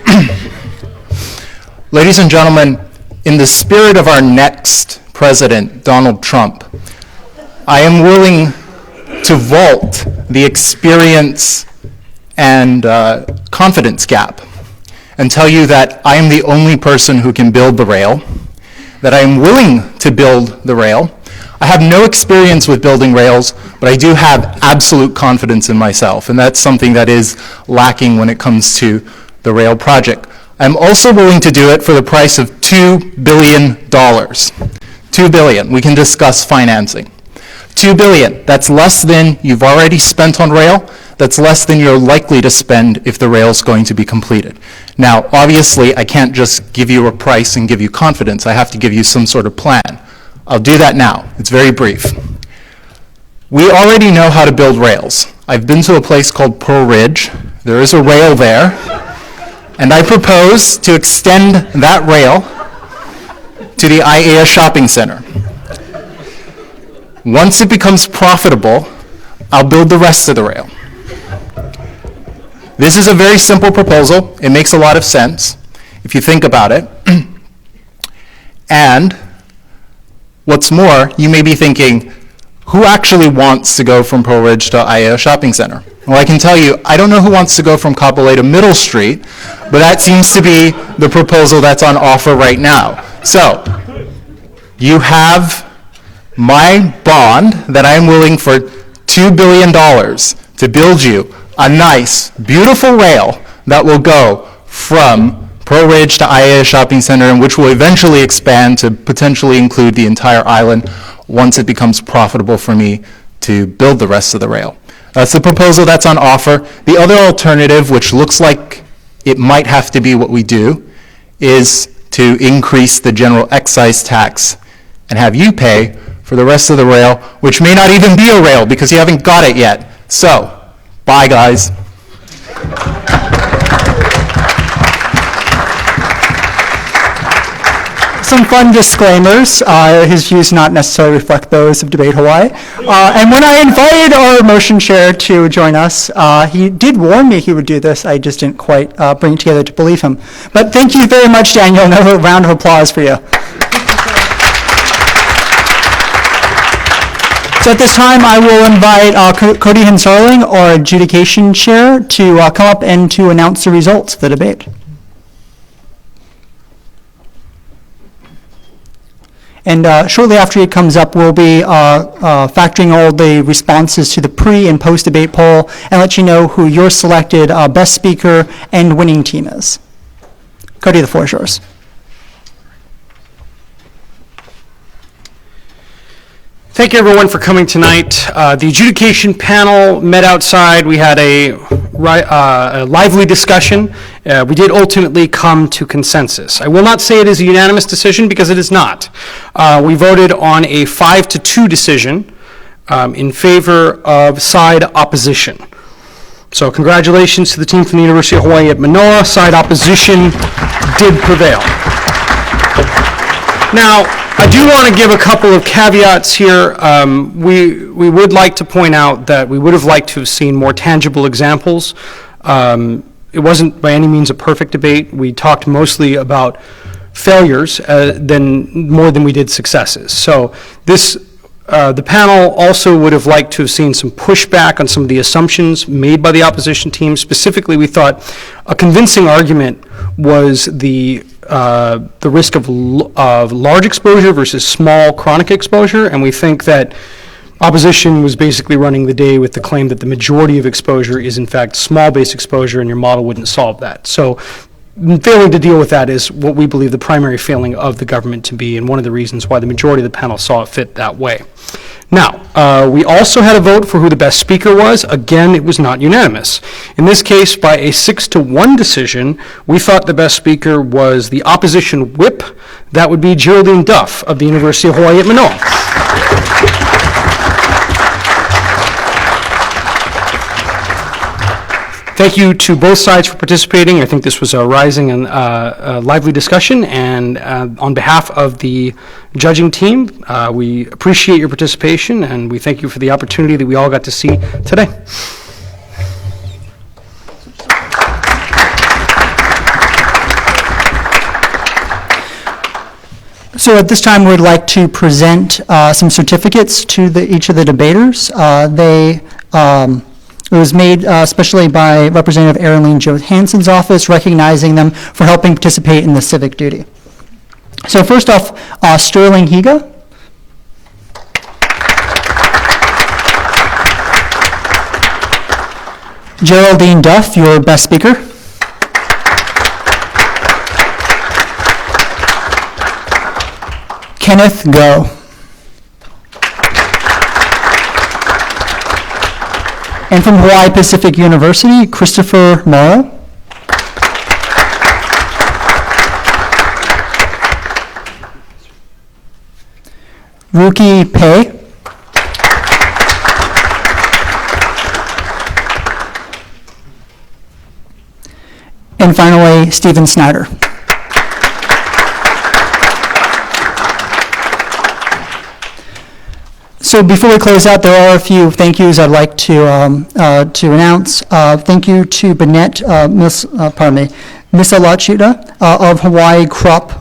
Ladies and gentlemen, in the spirit of our next president, Donald Trump, I am willing to vault the experience and confidence gap and tell you that I am the only person who can build the rail, that I am willing to build the rail. I have no experience with building rails, but I do have absolute confidence in myself, and that's something that is lacking when it comes to the rail project. I'm also willing to do it for the price of $2 billion. $2 billion. We can discuss financing. $2 billion. That's less than you've already spent on rail. That's less than you're likely to spend if the rail's going to be completed. Now, obviously, I can't just give you a price and give you confidence. I have to give you some sort of plan. I'll do that now. It's very brief. We already know how to build rails. I've been to a place called Pearl Ridge. There is a rail there. And I propose to extend that rail to the IAS shopping center. Once it becomes profitable, I'll build the rest of the rail. This is a very simple proposal. It makes a lot of sense if you think about it. And what's more, you may be thinking, who actually wants to go from Pearl Ridge to IAS shopping center? Well, I can tell you, I don't know who wants to go from Kapolei to Middle Street, but that seems to be the proposal that's on offer right now. So, you have my bond that I'm willing for $2 billion to build you a nice, beautiful rail that will go from Pearl Ridge to IAS Shopping Center, and which will eventually expand to potentially include the entire island once it becomes profitable for me to build the rest of the rail. That's the proposal that's on offer. The other alternative, which looks like it might have to be what we do, is to increase the general excise tax and have you pay for the rest of the rail, which may not even be a rail because you haven't got it yet. So, bye guys. Some fun disclaimers. His views not necessarily reflect those of Debate Hawaii. And when I invited our motion chair to join us, he did warn me he would do this. I just didn't quite bring it together to believe him. But thank you very much, Daniel. Another round of applause for you. So at this time, I will invite Cody Hensarling, our adjudication chair, to come up and to announce the results of the debate. And shortly after he comes up, we'll be factoring all the responses to the pre- and post-debate poll and let you know who your selected best speaker and winning team is. Cody, the floor is yours. Thank you, everyone, for coming tonight. The adjudication panel met outside. We had a lively discussion. We did ultimately come to consensus. I will not say it is a unanimous decision because it is not. We voted on a 5-2 decision in favor of side opposition. So congratulations to the team from the University of Hawaii at Manoa. Side opposition did prevail. Now, I do want to give a couple of caveats here. We would like to point out that we would have liked to have seen more tangible examples. It wasn't by any means a perfect debate. We talked mostly about failures more than we did successes. So the panel also would have liked to have seen some pushback on some of the assumptions made by the opposition team. Specifically, we thought a convincing argument was the risk of large exposure versus small chronic exposure, and we think that opposition was basically running the day with the claim that the majority of exposure is in fact small base exposure, and your model wouldn't solve that. So failing to deal with that is what we believe the primary failing of the government to be, and one of the reasons why the majority of the panel saw it fit that way. Now, we also had a vote for who the best speaker was. Again, it was not unanimous. In this case, by a 6-1 decision, we thought the best speaker was the opposition whip. That would be Geraldine Duff of the University of Hawaii at Manoa. Thank you to both sides for participating. I think this was a rising and lively discussion, and on behalf of the judging team, we appreciate your participation, and we thank you for the opportunity that we all got to see today. So at this time, we'd like to present some certificates to each of the debaters. It was made especially by Representative Erin Johansson's office, recognizing them for helping participate in the civic duty. So first off, Sterling Higa. Geraldine Duff, your best speaker. Kenneth Go. And from Hawaii Pacific University, Christopher Morrow. Ruki Pei. And finally, Stephen Snyder. So before we close out, there are a few thank yous I'd like to announce. Thank you to Miss Alachuda of Hawaii Crop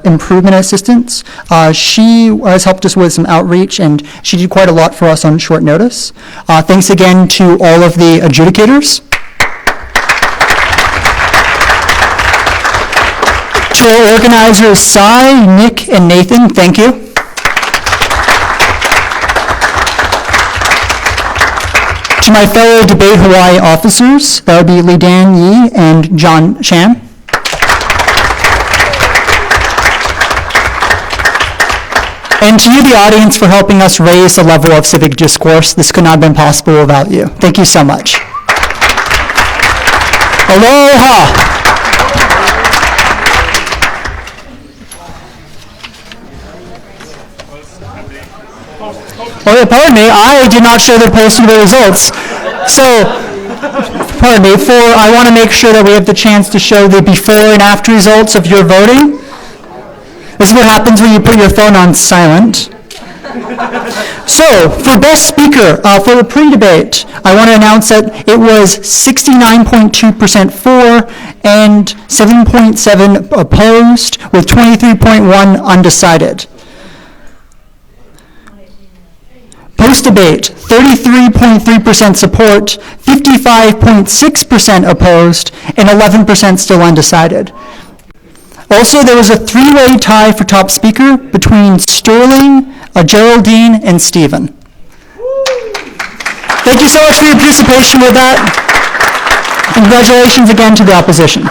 Improvement Assistance. She has helped us with some outreach, and she did quite a lot for us on short notice. Thanks again to all of the adjudicators. To our organizers, Cy, Nick, and Nathan, thank you. To my fellow Debate Hawaii officers, that would be Lee Dan Yi and John Chan. And to you, the audience, for helping us raise the level of civic discourse. This could not have been possible without you. Thank you so much. Aloha! Oh, yeah, pardon me, I did not show the posting of the results. So, pardon me, I want to make sure that we have the chance to show the before and after results of your voting. This is what happens when you put your phone on silent. So, for Best Speaker, for the pre-debate, I want to announce that it was 69.2% for and 7.7% opposed, with 23.1% undecided. Post-debate, 33.3% support, 55.6% opposed, and 11% still undecided. Also, there was a three-way tie for top speaker between Sterling, Geraldine, and Stephen. Thank you so much for your participation with that. Congratulations again to the opposition.